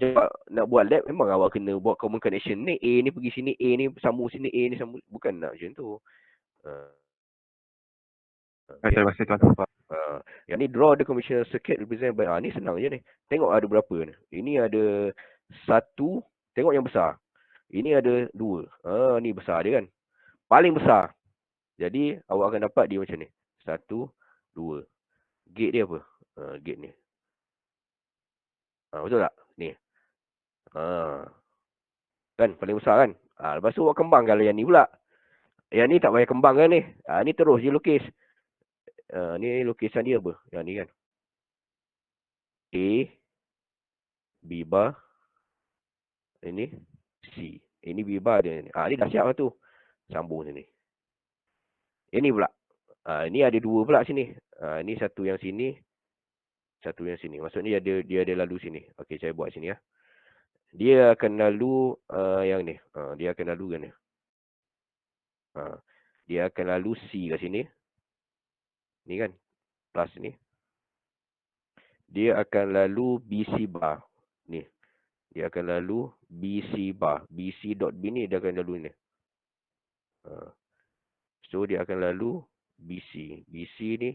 nak buat lab, memang awak kena buat common connection. Ni A ni pergi sini, A ni sambung sini, A ni sambung. Bukan nak macam tu. Terima kasih tuan. Yang ni draw the conventional circuit represent by ni senang je ni. Tengok ada berapa ni. Ini ada 1, tengok yang besar. Ini ada 2. Ni besar dia kan. Paling besar. Jadi awak akan dapat dia macam ni. 1, 2. Gate dia apa? Gate ni. Betul tak? Ni. Kan paling besar kan? Lepas tu awak kembangkan yang ni pula. Yang ni tak payah kembangkan ni. Ni terus je lukis. Ni lukisan dia apa? Yang ni kan. A, B bar. Ini C. Ini B bar dia ni. Ni dah siap lah tu. Sambung sini. Ini pula. Ini ada 2 pula sini. Ini satu yang sini. Satu yang sini. Maksudnya dia ada lalu sini. Okey, saya buat sini ya. Dia akan lalu yang ni. Dia akan lalu kan ni. Dia akan lalu C kat sini. Ni kan. Plus ni. Dia akan lalu BC bar. Ni. Dia akan lalu BC bar. BC dot B ni dia akan lalu ni. So dia akan lalu BC. BC ni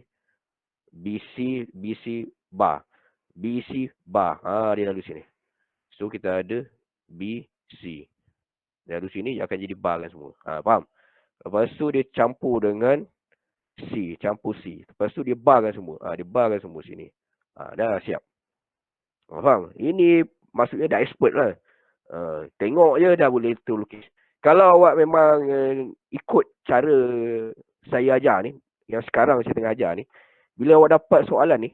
BC bar. BC bar. Dia lalu sini. So kita ada BC. Lalu sini akan jadi bar kan semua. Faham? Lepas tu dia campur dengan C. Campur C. Lepas tu dia bar kan semua. Dia bar kan semua sini. Dah siap. Faham? Ini maksudnya dah expert lah. Tengok je dah boleh tu lukis. Kalau awak memang ikut cara saya ajar ni, yang sekarang saya tengah ajar ni, bila awak dapat soalan ni,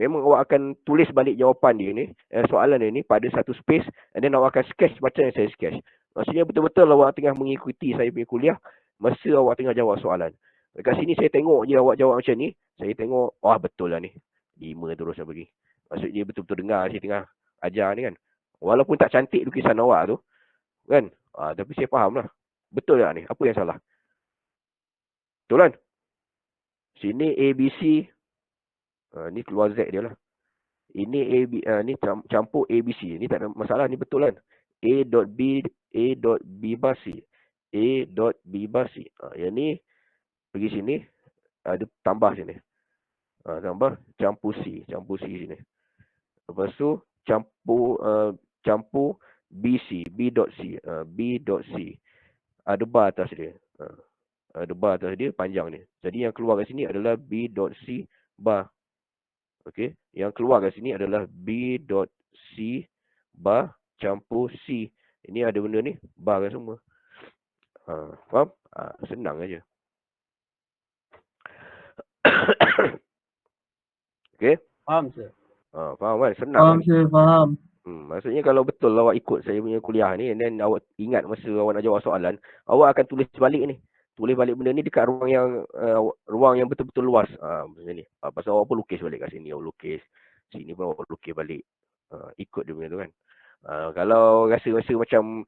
memang awak akan tulis balik jawapan dia ni, soalan dia ni pada satu space, and then awak akan sketch macam yang saya sketch. Maksudnya betul-betul awak tengah mengikuti saya punya kuliah, masa awak tengah jawab soalan. Dekat sini saya tengok je awak jawab macam ni, saya tengok, wah betul lah ni. 5 terus nak bagi. Maksudnya betul-betul dengar saya tengah ajar ni kan. Walaupun tak cantik lukisan awak tu, kan? Tapi saya faham lah. Betul tak ni? Apa yang salah? Betul kan? Sini ABC. Ni keluar Z dia lah. Ini ni campur ABC. Ni tak ada masalah. Ni betul kan? A.B bar C. A.B bar C. Yang ni pergi sini. Ada tambah sini. Tambah campur C. Campur C sini. Lepas tu campur BC. B.C. B.C. Ada bar atas dia. Ada bar atas dia panjang ni. Jadi yang keluar kat sini adalah B.C bar. Okey. Yang keluar kat sini adalah B.C bar campur C. Ini ada benda ni. Bar kan semua. Faham? Senang aja. Okey. Faham, sir? Faham kan? Senang Faham, kan? sir. Faham. Maksudnya kalau betul awak ikut saya punya kuliah ni, and then awak ingat masa awak nak jawab soalan, awak akan tulis balik ni. Tulis balik benda ni dekat ruang yang betul-betul luas. Macam ni. Pasal awak pun lukis balik kat sini. Awak lukis. Sini pun awak lukis balik. Ikut dia punya tu kan. Kalau rasa macam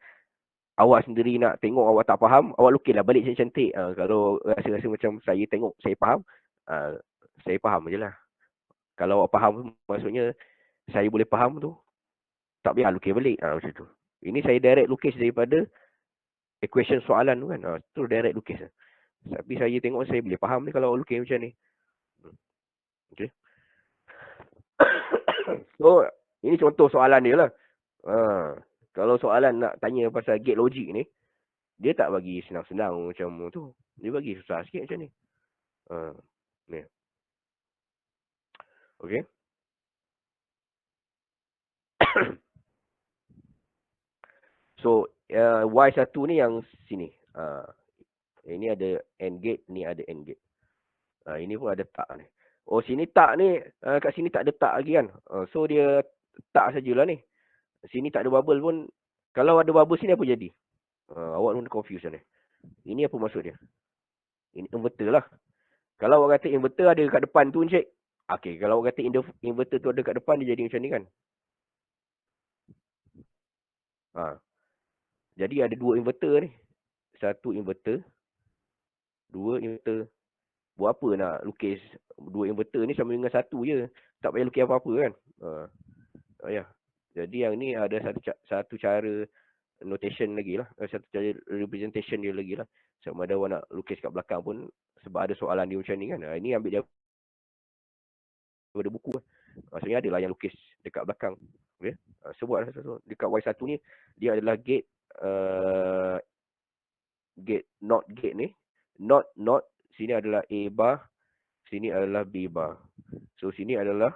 awak sendiri nak tengok awak tak faham, awak lukislah balik cantik-cantik. Kalau rasa macam saya tengok, saya faham. Saya faham je lah. Kalau awak faham, maksudnya saya boleh faham tu. Tak payah lukis balik. Macam tu. Ini saya direct lukis daripada equation soalan tu kan. Tu direct lukis. Tapi saya tengok saya boleh faham ni kalau lukis macam ni. Okay. So, ini contoh soalan dia lah. Kalau soalan nak tanya pasal gate logik ni, dia tak bagi senang-senang macam tu. Dia bagi susah sikit macam ni. Ni. Okay. So, Y1 ni yang sini. Ini ada AND gate, ni ada AND gate. Ini pun ada tak ni. Oh, sini tak ni, kat sini tak ada tak lagi kan. So, dia tak sajalah ni. Sini tak ada bubble pun. Kalau ada bubble sini apa jadi? Awak pun confused ni. Ini apa maksud dia? Ini inverter lah. Kalau awak kata inverter ada kat depan tu, Encik. Okay, kalau awak kata inverter tu ada kat depan, dia jadi macam ni kan. Jadi ada 2 inverter ni. 1 inverter. 2 inverter. Buat apa nak lukis 2 inverter ni sama dengan 1 je. Tak payah lukis apa-apa kan. Jadi yang ni ada satu cara notation lagi lah. Satu cara representation dia lagi lah. Sama ada awak nak lukis kat belakang pun. Sebab ada soalan dia macam ni kan. Ini ambil daripada buku lah. Maksudnya adalah yang lukis dekat belakang. Okay. So buat dekat Y1 ni. Dia adalah gate. Gate. Not gate ni. Not. Sini adalah A bar. Sini adalah B bar. So sini adalah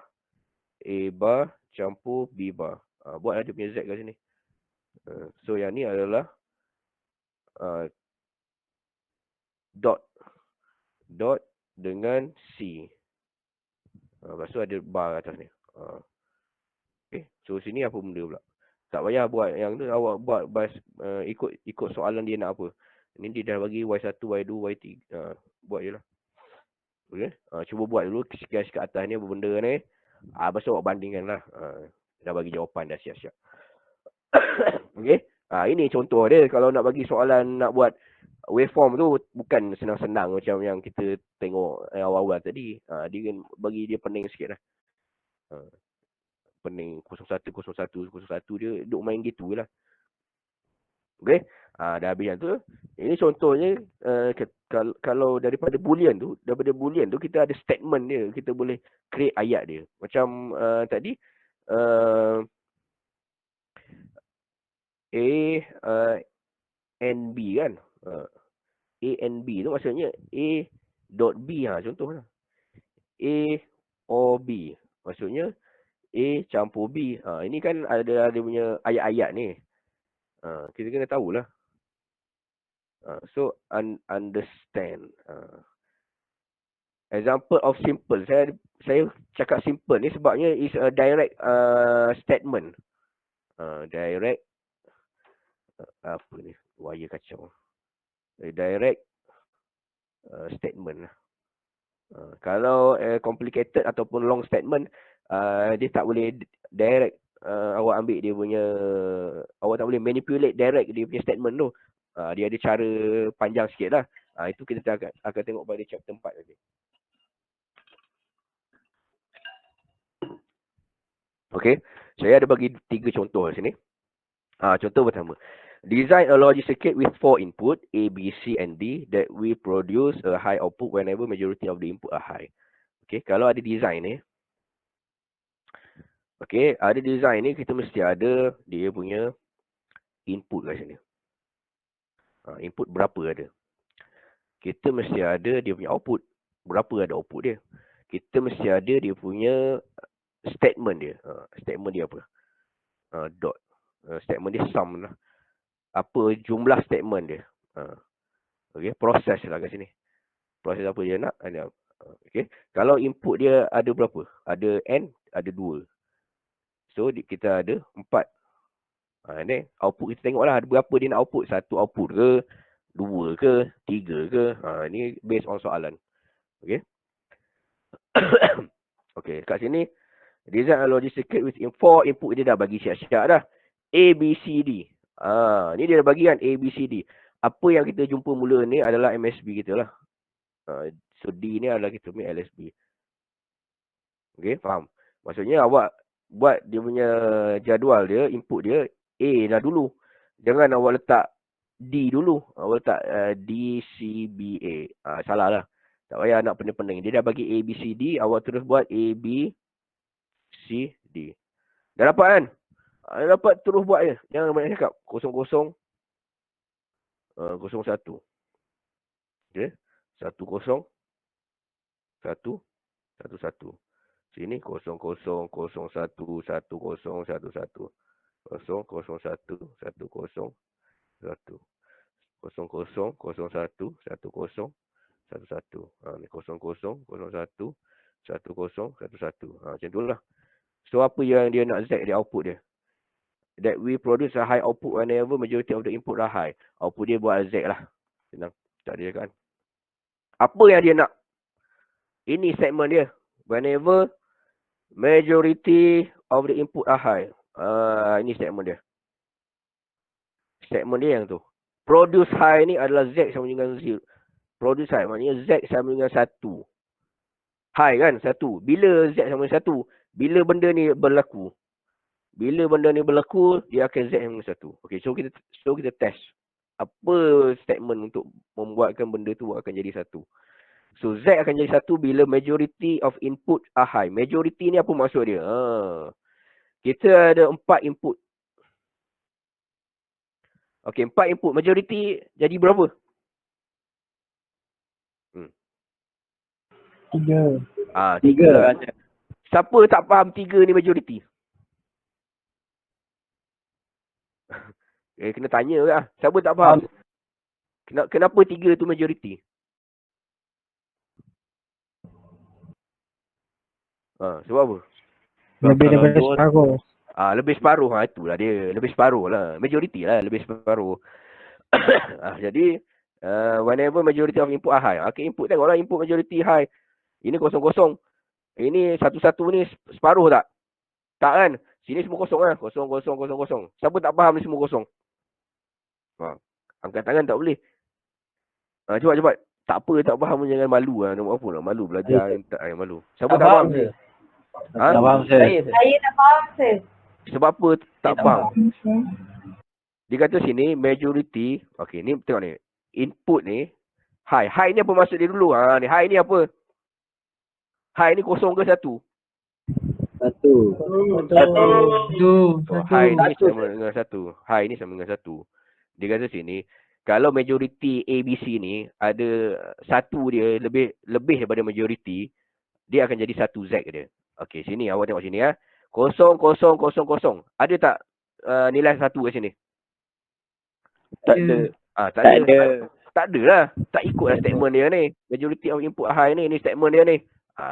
A bar campur B bar. Buatlah dia punya Z kat sini. So yang ni adalah dot dengan C. Lepas tu ada bar atas ni. Okay. So sini apa benda pula? Tak payah buat yang tu. Awak buat ikut soalan dia nak apa. Ini dia dah bagi Y1, Y2, Y3. Buat je lah. Okay. Cuba buat dulu. Sketch kat atas ni apa benda ni. Lepas tu awak bandingkan lah. Dah bagi jawapan dah siap-siap. Okay. Ini contoh dia. Kalau nak bagi soalan nak buat waveform tu bukan senang-senang macam yang kita tengok awal-awal tadi. Dia kan bagi dia pening sikit lah. Pening 01, 01, 01 dia duk main gitu lah. Okay. Dah habis yang tu. Ini contohnya kalau daripada boolean tu kita ada statement dia. Kita boleh create ayat dia. Macam tadi A and B kan. A and B tu maksudnya A dot B contohnya. A or B. Maksudnya A campur B. Ini kan ada punya ayat-ayat ni. Kita kena tahulah. So understand. Example of simple. Saya cakap simple ni sebabnya is a direct statement. Direct apa ni? Wire kacau. Direct statement. Kalau complicated ataupun long statement, dia tak boleh direct. Awak ambil dia punya, awak tak boleh manipulate direct dia punya statement tu. Dia ada cara panjang sikit lah. Itu kita akan tengok pada chapter 4 nanti. Okay. Saya ada bagi 3 contoh di sini. Contoh pertama. Design a logic circuit with 4 input, A, B, C and D that we produce a high output whenever majority of the input are high. Okay. Kalau ada design ni. Okay. Ada design ni kita mesti ada dia punya input kat sini. Input berapa ada. Kita mesti ada dia punya output. Berapa ada output dia. Kita mesti ada dia punya statement dia. Statement dia apa? Dot. Statement dia sum lah. Apa jumlah statement dia. Okay. Proses lah kat sini. Proses apa dia nak. Okay. Kalau input dia ada berapa? Ada N, ada 2. So kita ada 4. Ni output kita tengok lah ada berapa dia nak output. 1 output ke, 2 ke, 3 ke. Ni based on soalan. Okay. Okay, kat sini design a logic circuit with 4 input dia dah bagi siap-siap dah. A, B, C, D. Ni dia dah bagi kan A, B, C, D. Apa yang kita jumpa mula ni adalah MSB kita lah. So D ni adalah kita punya LSB. Okay, faham? Maksudnya awak buat dia punya jadual dia, input dia A dah dulu. Jangan awak letak D dulu. Awak letak D, C, B, A. Salah lah. Tak payah nak pening-pening. Dia dah bagi A, B, C, D. Awak terus buat A, B, C, D. Dah dapat kan? Dah dapat terus buat je. Jangan banyak cakap. 00, 01. Okay. 10, 1, 1, 1. Sini 00, 01, 10, 11. 001, 10, 1. 00, 01, 10, 11. Ni 00, 01, 10, 11. Macam tu lah. So apa yang dia nak Z dia output dia? That we produce a high output whenever majority of the input are high. Output dia buat Z lah. Senang. Tak ada kan? Apa yang dia nak? Ini segmen dia. Whenever majority of the input are high. Ini segmen dia. Segmen dia yang tu. Produce high ni adalah Z sama dengan 0. Produce high maknanya Z sama dengan 1. High kan? 1. Bila Z sama dengan 1? Bila benda ni berlaku? Bila benda ni berlaku, dia akan Z sama dengan 1. Okay, so kita test. Apa statement untuk membuatkan benda tu akan jadi 1. So Z akan jadi 1 bila majority of input are high. Majority ni apa maksud dia? Kita ada 4 input. Okay, 4 input. Majority jadi berapa? 3. 3. Siapa tak faham 3 ni majority? Kena tanya lah. Siapa tak faham? Kenapa 3 tu majority? Sebab apa? Lebih daripada separuh. Lebih separuh. Itulah dia. Lebih separuh lah. Majority lah. Lebih separuh. Jadi, whenever majority of input are high. Okay, input tengoklah. Input majority high. Ini 00. Ini 11 ni separuh tak? Tak kan? Sini semua kosong lah. 0, 0, 0, 0. Siapa tak faham ni semua kosong? Angkat tangan tak boleh. Cepat. Tak apa, tak faham jangan malu lah. Nombor apa lah. Malu belajar. Tak payah malu. Siapa tak faham? Tak faham, sir. Saya tak faham, sir. Sebab apa tak faham? Dia kata sini majority. Okey, ni tengok ni. Input ni high. High ni apa maksud dia dulu? Ni high ni apa? High ni kosong ke satu? Satu. So, high ni sama dengan satu. High ni sama dengan satu. Dia kata sini, kalau majority ABC ni ada satu dia lebih daripada majority, dia akan jadi satu Z dia. Okey, sini awak tengok sini ya. 0, 0, 0, 0. Ada tak nilai satu kat sini? Tak ada. Tak ada. Tak ada lah. Tak ikutlah statement dia ni. Majority of input high ni statement dia ni.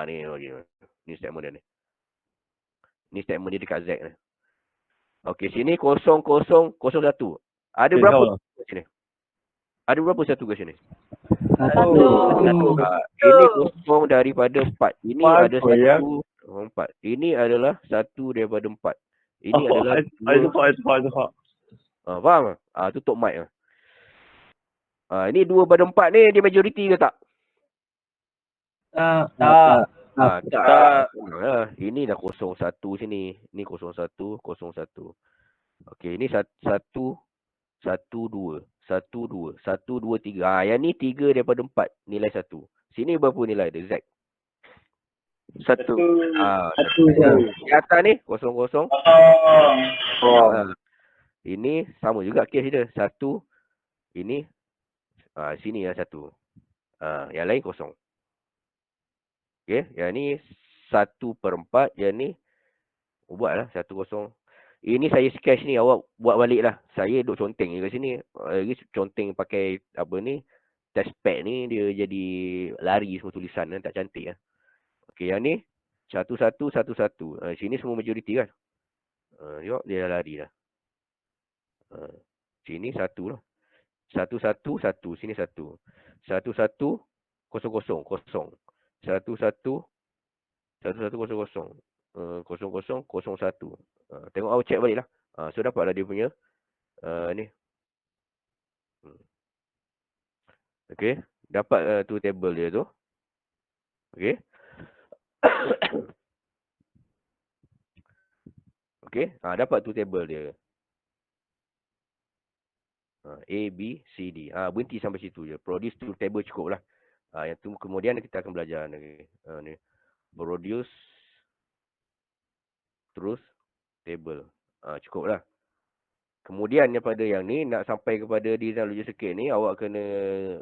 Ni okey. Ni statement dia ni. Ni statement dia dekat Z ni. Okey, sini 0, 0, 01. Ada berapa kat sini? Ada berapa satu kat sini? Satu. Ini kosong daripada 4. Ini ada 1, 4. Ini adalah 1 daripada 4. Ini adalah 2. Faham? Tutup mic lah. Ini 2/4 ni dia majority ke tak? Tak. Tak. Ini dah 01 sini. Ini 01, 01. Okey, ini 1, 1, 2. 1, 2. 1, 2, 3. Yang ni 3 daripada 4. Nilai 1. Sini berapa nilai dia? Z. 1. Di atas ni 0, 0. Ini sama juga kes dia. 1. Ini. Sini yang 1. Yang lain 0. Okey. Yang ni 1/4. Yang ni. Buatlah 1, 0. Ini saya sketch ni. Awak buat balik lah. Saya duk conteng je kat sini. Lagi conteng pakai apa ni. Test pad ni. Dia jadi lari semua tulisan. Tak cantik lah. Okey. Yang ni. 1, 1, 1, 1. Sini semua majority kan. Tengok dia dah lari dah. Sini 1 lah. 1, 1, 1. Sini 1. 1, 1, 0, 0. 1, 1. 1, 1, 0, 0. 0, 0, 0, 1. Tengok awak check balik lah. So dapatlah dia punya ni. Okey. Dapat tu table dia tu. Okey. Okey. Dapat tu table dia. A, B, C, D. Berhenti sampai situ je. Produce tu table cukup lah. Yang tu kemudian kita akan belajar lagi. Ni. Produce terus table. Cukup lah. Kemudian daripada yang ni, nak sampai kepada design logic circuit ni, awak kena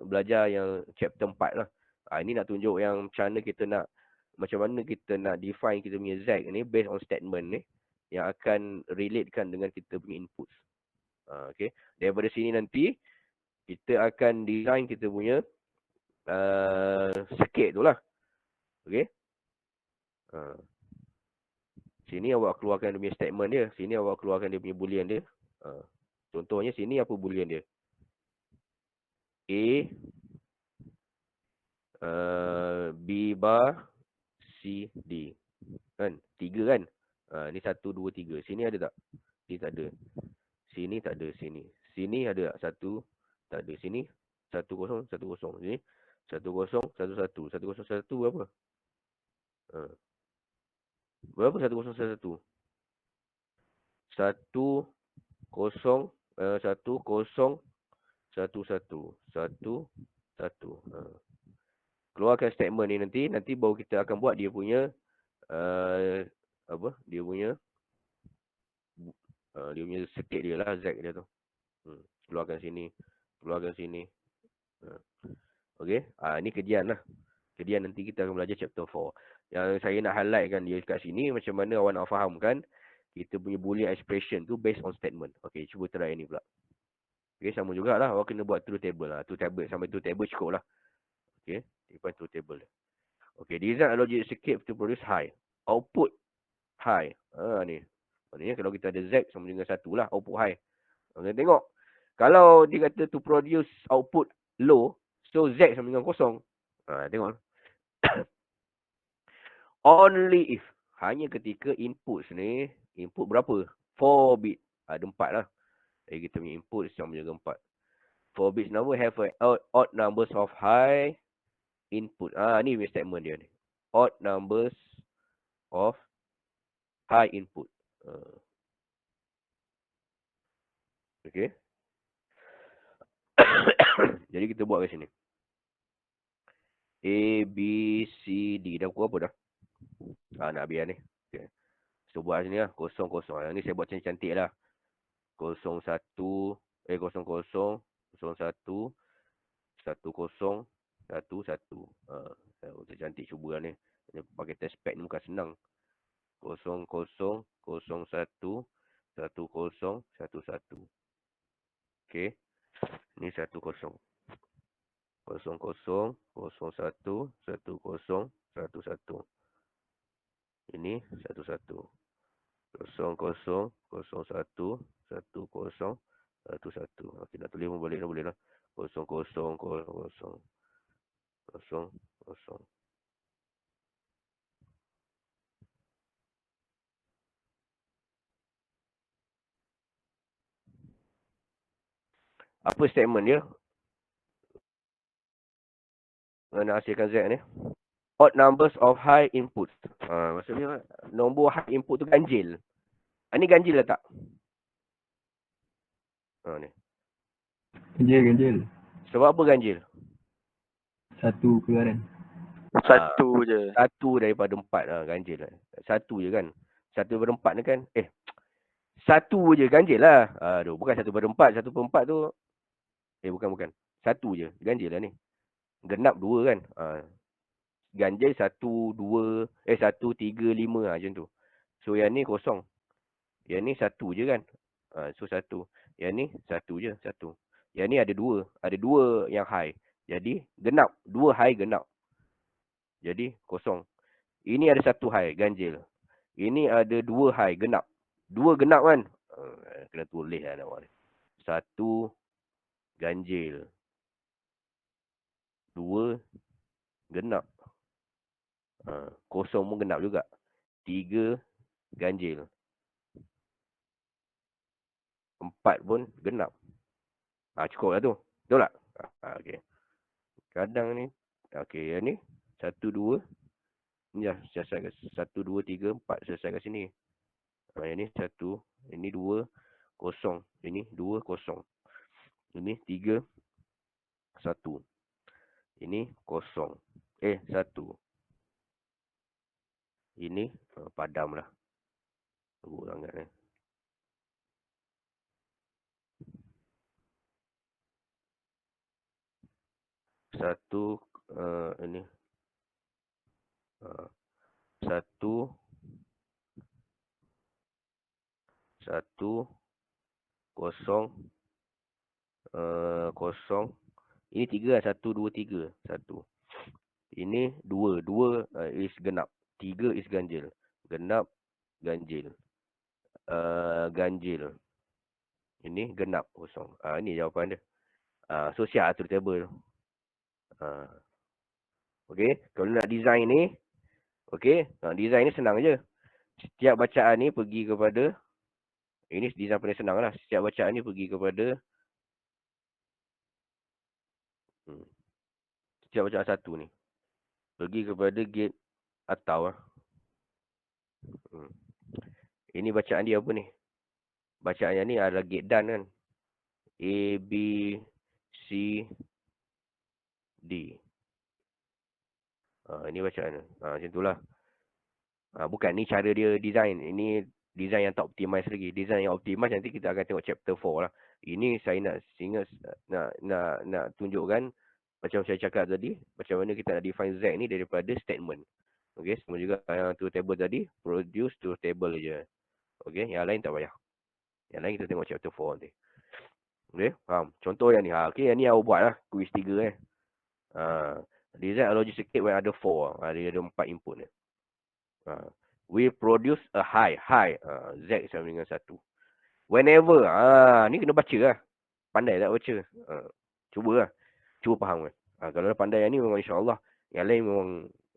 belajar yang chapter 4 lah. Ini nak tunjuk yang macam mana kita nak define kita punya Z ni based on statement ni. Yang akan relatekan dengan kita punya input. Okay. Daripada sini nanti, kita akan design kita punya circuit tu lah. Okay. Sini awak keluarkan dia punya statement dia. Sini awak keluarkan dia punya boolean dia. Contohnya sini apa boolean dia? A, B bar, C, D. Kan? 3 kan? Ni 1, 2, 3. Sini ada tak? Sini tak ada. Sini tak ada. Sini ada tak? 1, tak ada. Sini 1, 0, 1, 0. Sini 1, 0, 1, 1. 1, 0, 1, 1 berapa? Berapa 1, 0, 1, 1? 1, 0, 1, 0, 1, 1. 1, 1. Keluarkan statement ni nanti baru kita akan buat dia punya dia punya circuit dia lah, Z dia tu. Keluarkan sini. Okey. Ni kejadian lah. Kejadian nanti kita akan belajar chapter 4. Yang saya nak highlightkan dia kat sini, macam mana awak nak fahamkan kita punya boolean expression tu based on statement. Okey, cuba try ni pula. Okey, sama jugalah. Awak kena buat truth table lah. Truth table, sampai truth table cukup lah. Okey, simpan truth table. Okey, design a logic circuit to produce high. Output high. Ni. Maknanya kalau kita ada Z sama dengan 1 lah. Output high. Okay, tengok. Kalau dia kata to produce output low, so Z sama dengan 0. Tengok. Only if. Hanya ketika input ni. Input berapa? 4 bit. Ada 4 lah. Jadi kita punya input sama dengan 4. 4 bits number have odd numbers of high input. Ni statement dia ni. Odd numbers of high input. Okay. Jadi kita buat kat sini. A, B, C, D. Dah pukul apa dah? Nak habis ni. Okay. So buat sini lah. 0, 0. Yang ni saya buat cantik lah. 0, 1. 0, 0. 0, 1. 1, 0. 1, 1, 1. Saya cantik cuba lah ni. Pakai test pad ni bukan senang. 0, 0, 0, 1. 1, 0, 1, 1. Okay. Ni 1, 0. 0, 0, 0, 1, 1, 0, 1, 1. Ini 1, 1. 0, 0, 0, 1, 1, 0, 1, 1. Okey, nak tulis pun boleh lah. 0, 0, 0, 0, 0, 0. Apa statement dia? Nak hasilkan Z ni. Odd numbers of high input. Maksudnya nombor high input tu ganjil. Ni ganjil lah tak? Ni. Ganjil. Sebab apa ganjil? Satu keluaran. Satu je. Satu daripada 4 ganjil lah. Satu je kan. Satu daripada 4 ni kan. Satu je ganjil lah. Aduh, bukan 1/4. 1/4 tu. Bukan. Satu je. Ganjil lah ni. Genap 2 kan. Ganjil 1, 2, 1, 3, 5 macam tu. So yang ni kosong. Yang ni satu je kan. So satu. Yang ni satu je. Satu. Yang ni ada 2. Ada 2 yang high. Jadi genap. 2 high genap. Jadi kosong. Ini ada 1 high ganjil. Ini ada 2 high genap. 2 genap kan. Kena tulis lah nak buat ni. 1 ganjil. 2 genap. Kosong pun genap juga. 3 ganjil. 4 pun genap. Cukup lah tu. Betul tak? Okey. Kadang ni. Okey, yang ni. 1, 2. Ni dah selesai kat 1, 2, 3, 4. Selesai kat sini. Yang ni 1. Ini 2. Kosong. Ini 2. Kosong. Ini 3. 1. Ini kosong. 1. Ini padam lah. Teruk sangat ni. Satu. Ini. 1. 1. Kosong. Kosong. Ini 3 lah. 1, 2, 3. 1. Ini 2. 2 is genap. 3 is ganjil. Genap. Ganjil. Ganjil. Ini genap. Kosong. Ini jawapan dia. So siap atur table. Okey. Kalau nak design ni. Okey. Design ni senang je. Setiap bacaan ni pergi kepada. Ini design paling senang lah. Setiap bacaan ni pergi kepada. Setiap bacaan satu ni. Pergi kepada gate atau lah. Ini bacaan dia apa ni? Bacaan yang ni adalah gate done kan. A, B, C, D. Ini bacaan. Macam itulah. Bukan ni cara dia design. Ini design yang tak optimize lagi. Design yang optimize nanti kita akan tengok chapter 4 lah. Ini saya nak tunjukkan macam saya cakap tadi, macam mana kita nak define Z ni daripada statement. Okey, semua juga yang tu table tadi produce to table je. Okey, yang lain tak payah. Yang lain kita tengok chapter 4 nanti. Okey, faham. Contoh yang ni. Okey, yang ni awak buat lah quiz 3 design a logic circuit when ada 4. Dia ada 4 input ni. We produce a high. Z sama dengan 1. Whenever. Ni kena baca lah. Pandai tak baca? Cuba lah. Cuba faham kan. Kalau dah pandai yang ni memang insyaAllah. Yang lain memang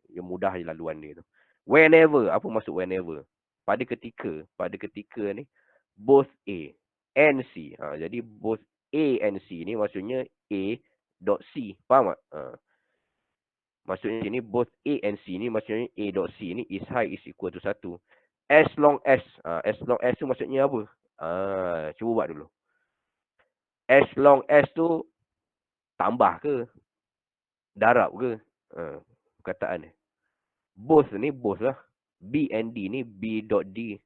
yang mudah je laluan dia tu. Whenever. Apa maksud whenever? Pada ketika ni. Both A and C. Jadi both A and C ni maksudnya A dot C. Faham tak? Maksudnya ni both A and C ni maksudnya A dot C ni is high is equal to 1. As long as tu maksudnya apa? Cuba buat dulu. As long as tu tambah ke, darab ke. Perkataan ni. Both ni, both lah. B and D ni, B dot D.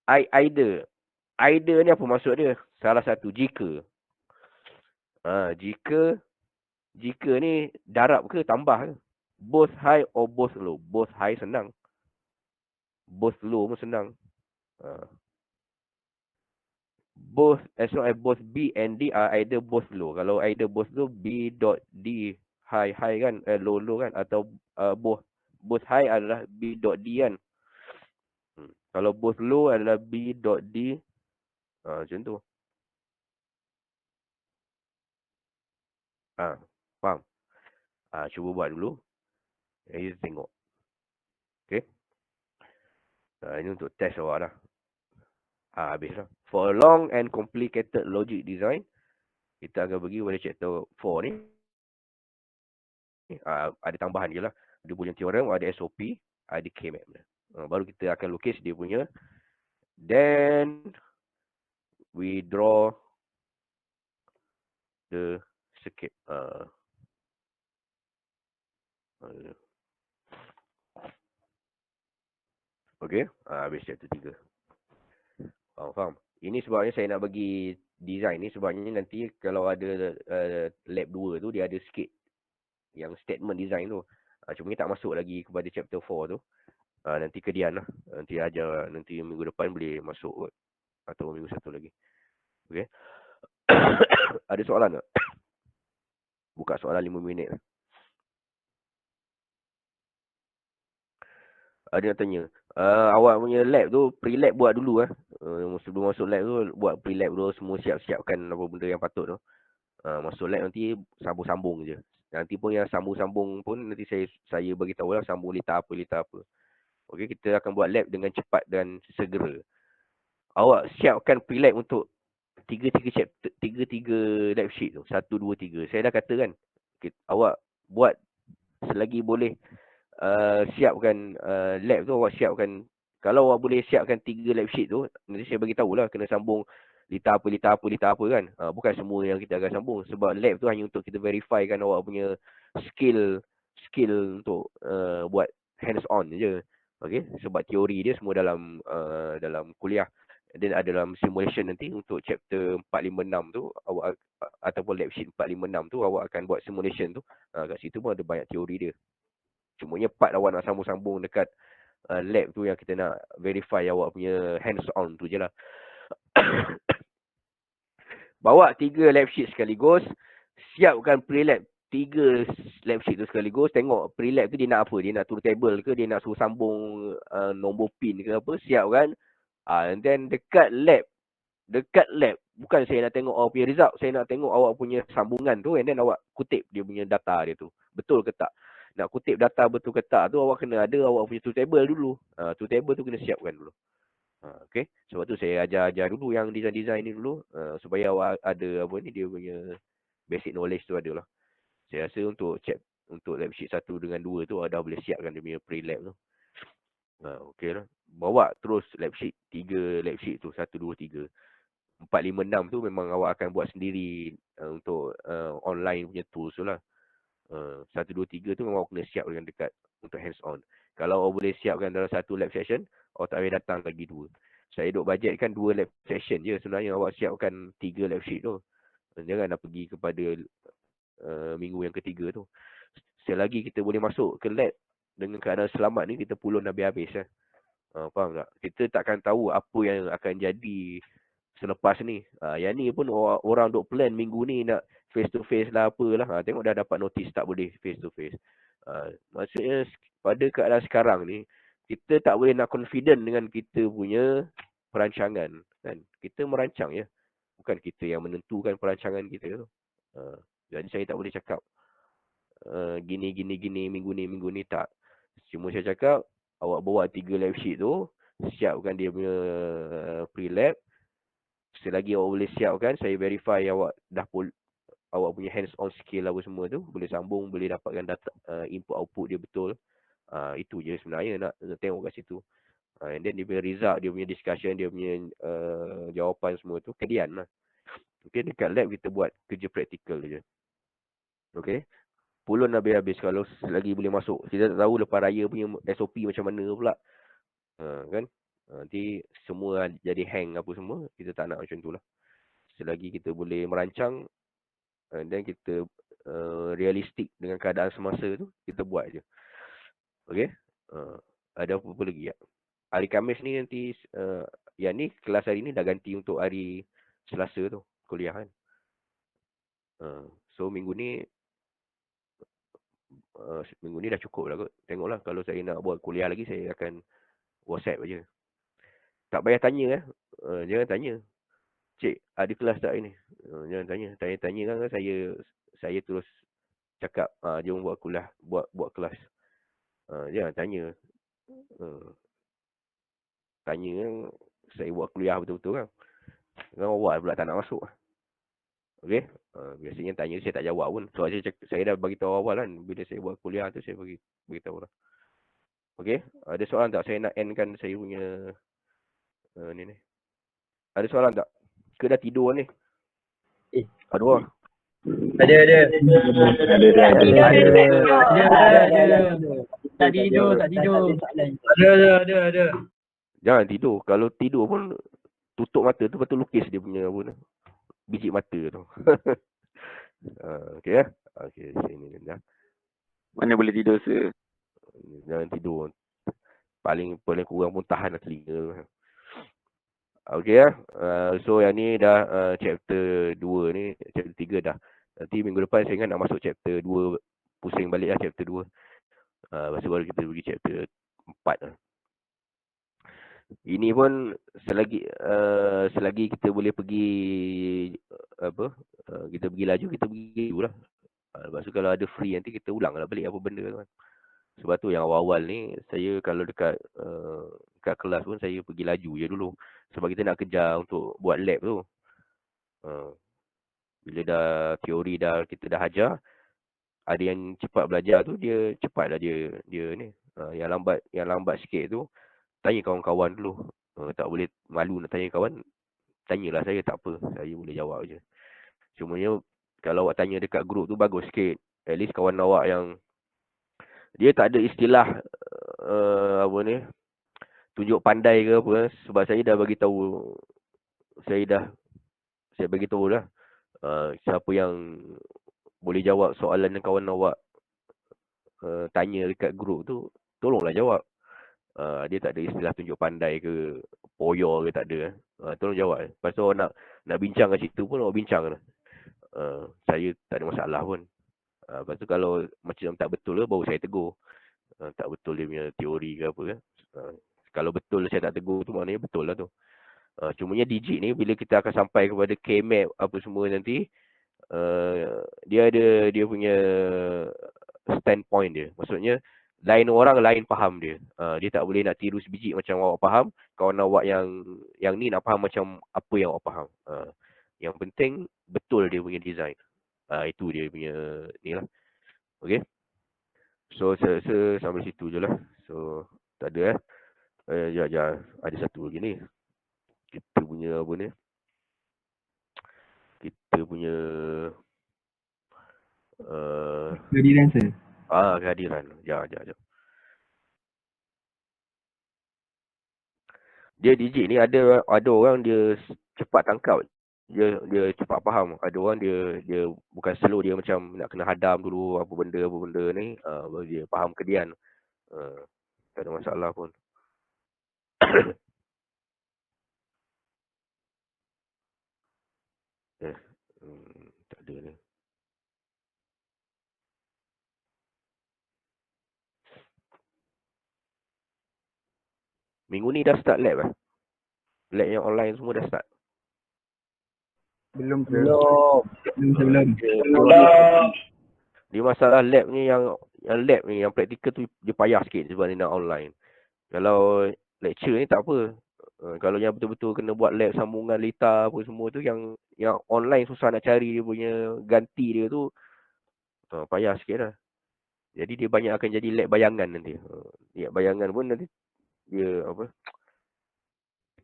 Either. Either ni apa maksud dia? Salah satu, jika. Jika ni darab ke, tambah ke. Both high or both low. Both high senang. Both low pun senang. Both, as long as both B and D are either both low. Kalau either both low, B dot D high kan, low kan, atau both high adalah B dot D kan. Kalau both low adalah B dot D, macam tu. Faham? Cuba buat dulu. Kita tengok. Okay. Ini untuk test awak lah. Habis lah. For a long and complicated logic design, kita akan pergi pada chapter 4 ni. Ada tambahan je lah. Ada Boolean theorem, ada SOP, ada K-map. Baru kita akan lukis dia punya. Then, we draw the circuit. Okay. Habis chapter 3. Faham? Ini sebabnya saya nak bagi design ni. Sebabnya nanti kalau ada lab 2 tu, dia ada sikit yang statement design tu. Cuma ni tak masuk lagi kepada chapter 4 tu. Nanti kedian lah. Nanti ajar, nanti minggu depan boleh masuk kot. Atau minggu satu lagi. Okay. Ada soalan tak? Buka soalan 5 minit lah. Ada yang tanya. Awak punya lab tu, pre-lab buat dulu sebelum masuk lab tu, buat pre-lab dulu. Semua siap-siapkan apa benda yang patut tu. Masuk lab nanti sambung-sambung je. Nanti pun yang sambung-sambung pun nanti saya bagi tahu lah sambung liter apa. Okey, kita akan buat lab dengan cepat dan segera. Awak siapkan pre-lab untuk 3 lab sheet tu. 1, 2, 3. Saya dah kata kan. Awak buat selagi boleh siapkan lab tu, awak siapkan. Kalau awak boleh siapkan 3 lab sheet tu, nanti saya bagi tahulah kena sambung liter apa kan. Bukan semua yang kita akan sambung. Sebab lab tu hanya untuk kita verify kan awak punya skill untuk buat hands on je. Okay? Sebab teori dia semua dalam kuliah. Dan ada dalam simulation nanti untuk chapter 456 tu, awak ataupun lab sheet 456 tu, awak akan buat simulation tu. Kat situ pun ada banyak teori dia. Cumanya part awak nak sambung-sambung dekat lab tu yang kita nak verify awak punya hands on tu je lah. Bawa 3 lab sheet sekaligus. Siapkan pre-lab 3 lab sheet tu sekaligus. Tengok pre-lab tu dia nak apa. Dia nak turun table ke, dia nak suruh sambung nombor pin ke apa. Siapkan. And then dekat lab, bukan saya nak tengok awak punya result. Saya nak tengok awak punya sambungan tu. And then awak kutip dia punya data dia tu. Betul ke tak? Nak kutip data betul ke tak tu, awak kena ada awak punya truth table dulu. Truth table tu kena siapkan dulu. Okay. Sebab tu saya ajar dulu yang design-design ni dulu. Supaya awak ada apa ni, dia punya basic knowledge tu ada lah. Saya rasa untuk lab sheet 1 dengan 2 tu, awak dah boleh siapkan dia punya pre-lab tu. Okay lah. Bawa terus lab sheet 3 lab sheet tu. 1, 2, 3. 4, 5, 6 tu memang awak akan buat sendiri untuk online punya tools tu lah. 1, 2, 3 tu memang awak kena siap dengan dekat untuk hands on. Kalau awak boleh siapkan dalam 1 lab session, awak tak payah datang lagi 2. Saya duk budgetkan 2 lab session je. Sebenarnya awak siapkan 3 lab sheet tu. Jangan nak pergi kepada minggu yang ketiga tu. Selagi kita boleh masuk ke lab dengan keadaan selamat ni, kita pulun habis-habis lah. Faham tak? Kita takkan tahu apa yang akan jadi selepas ni. Yang ni pun orang duk plan minggu ni nak face to face lah apalah. Tengok dah dapat notice tak boleh face to face. Maksudnya pada keadaan sekarang ni, kita tak boleh nak confident dengan kita punya perancangan kan. Kita merancang ya. Bukan kita yang menentukan perancangan kita tu. Jadi saya tak boleh cakap gini minggu ni tak. Cuma saya cakap awak bawa 3 lab sheet tu, siapkan dia punya pre-lab. Selagi awak boleh siapkan, saya verify awak dah awak punya hands on skill apa semua tu, boleh sambung, boleh dapatkan data input output dia betul. Itu je sebenarnya nak tengok kat situ. And then dia punya result, dia punya discussion, dia punya jawapan semua tu kedian lah. Okay, dekat lab kita buat kerja praktikal je. Okey. Pulun habis-habis kalau lagi boleh masuk. Kita tak tahu lepas raya punya SOP macam mana pula. Kan? Nanti semua jadi hang apa semua. Kita tak nak macam tu lah. Selagi kita boleh merancang dan kita realistik dengan keadaan semasa tu, kita buat je. Okey? Ada apa-apa lagi tak? Hari Khamis ni nanti, yang ni kelas hari ni dah ganti untuk hari Selasa tu, kuliah kan. So minggu ni dah cukup lah kot. Tengoklah kalau saya nak buat kuliah lagi, saya akan WhatsApp aja. Tak payah tanya jangan tanya. Cik, ada kelas tak ini? Jangan tanya. Tanya-tanya kan saya terus cakap, jom buat kuliah, buat kelas. Jangan tanya. Tanya kan, saya buat kuliah betul-betul kan. Kan awal pula tak nak masuk. Okey? Biasanya tanya saya tak jawab pun. Sebab saya dah bagi tahu awal kan. Bila saya buat kuliah tu saya bagi tahu lah. Okey? Ada soalan tak? Saya nak end kan saya punya ni. Ada soalan tak? Ke dah tidur ni? Ada orang. Ada. Tak tidur. Ada. Jangan tidur. Kalau tidur pun tutup mata tu betul lukis dia punya apa tu. Biji mata tu. Okey ya. Okey, sini dah. Mana boleh tidur se? Jangan tidur. Paling kurang pun tahan telinga. Okey ya. So yang ni dah chapter 2 ni, chapter 3 dah. Nanti minggu depan saya ingat nak masuk chapter 2, pusing balik lah chapter 2. Lepas tu baru kita pergi chapter 4 lah. Ini pun selagi kita boleh pergi kita pergi laju, kita pergi laju lah. Lepas tu kalau ada free nanti kita ulang lah balik apa benda tu kan. Sebab tu yang awal-awal ni saya kalau dekat kelas pun saya pergi laju je dulu. Sebab kita nak kejar untuk buat lab tu. Bila dah teori kita dah ajar, ada yang cepat belajar tu dia cepatlah dia ni. Yang lambat sikit tu tanya kawan-kawan dulu. Tak boleh malu nak tanya kawan. Tanyalah saya, tak apa. Saya boleh jawab je. Cumanya kalau awak tanya dekat grup tu bagus sikit. At least kawan awak yang dia tak ada istilah tunjuk pandai ke apa. Sebab saya dah bagi tahu, saya bagi tahu dah siapa yang boleh jawab soalan yang kawan awak tanya dekat grup tu, tolonglah jawab. Dia tak ada istilah tunjuk pandai ke poyo ke, tak ada. Tolong jawab. Lepas tu awak nak bincang kat situ pun awak bincang lah. Saya tak ada masalah pun. Lepas tu kalau macam tak betul ke baru saya tegur. Tak betul dia punya teori ke apa ke. Kalau betul saya tak tegur tu maknanya betul lah tu. Cumanya digit ni bila kita akan sampai kepada K-map apa semua nanti, dia ada dia punya standpoint dia. Maksudnya lain orang lain faham dia. Dia tak boleh nak tiru sebiji macam awak faham. Kawan awak yang ni nak faham macam apa yang awak faham. Yang penting betul dia punya design. Itu dia punya ni lah. Okay. So sampai situ je lah. So tak ada ada satu lagi ni. Kita punya apa ni? Kita punya kehadiran saya. Kehadiran. Sekejap. Dia digit ni ada orang dia cepat tangkap. Dia cepat faham. Ada orang dia bukan slow, dia macam nak kena hadam dulu apa benda ni. Baru dia faham kedian. Tak ada masalah pun. Tak ada ni. Minggu ni dah start lab lah. Lab yang online semua dah start. Belum. Dia masalah lab ni yang praktikal tu dia payah sikit sebab dia nak online. Kalau lecture ni tak apa. Kalau yang betul-betul kena buat lab sambungan lita apa semua tu yang online susah nak cari dia punya ganti dia tu. Payah sikit lah. Jadi dia banyak akan jadi lab bayangan nanti. Lab bayangan pun nanti dia apa,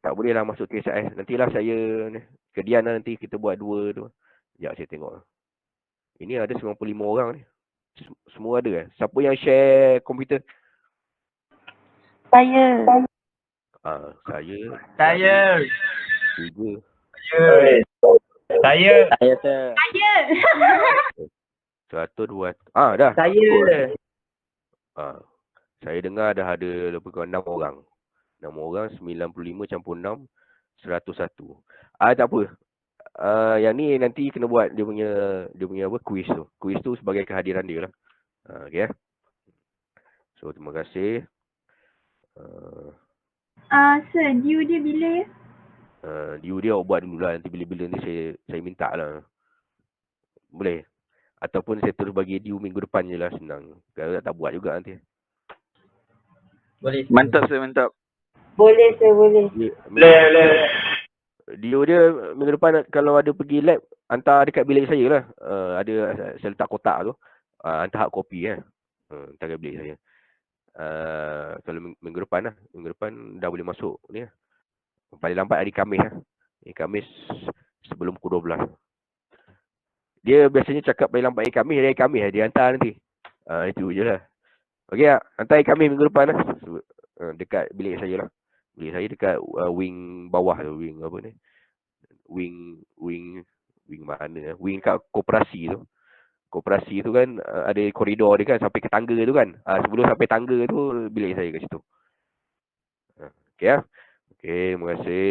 tak boleh lah masuk TSIS. Nantilah saya kedian lah nanti kita buat 2 tu. Sekejap saya tengok. Ini ada 95 orang ni. Semua ada Siapa yang share komputer? Saya. Saya. Saya. 3. Saya. Saya, sir. Saya. 100, 200. Dah. Saya. Saya dengar dah ada lebih kurang 6 orang. 6 orang, 95 campur 6, 101. Tak apa. Yang ni nanti kena buat dia punya apa, quiz tu. Quiz tu sebagai kehadiran dia lah. Okay. So, terima kasih. Sir, due dia bila ya? Due dia awak buat dulu lah. Nanti bila-bila ni saya minta lah. Boleh? Ataupun saya terus bagi due minggu depan je lah, senang. Kalau tak buat juga nanti. Boleh. Mantap, sir, mantap. Boleh sir, boleh. Boleh. Due dia minggu depan kalau ada pergi lab, hantar dekat bilik saya lah. Ada saya letak kotak tu. Hantar hard copy hantar dekat bilik saya. Kalau minggu depan lah. Minggu depan dah boleh masuk ni lah. Paling lambat hari Khamis lah. Hari Khamis sebelum pukul 12. Dia biasanya cakap paling lambat hari Khamis lah dia hantar nanti. Itu je lah. Okey tak? Hantar hari Khamis minggu depan lah. Dekat bilik saya lah. Bilik saya dekat wing bawah tu. Wing apa ni? Wing mana? Wing kat koperasi tu. Koperasi tu kan ada koridor dia kan sampai ke tangga tu kan. Sebelum sampai tangga tu bilik saya kat situ. Okey lah. Okey, terima kasih.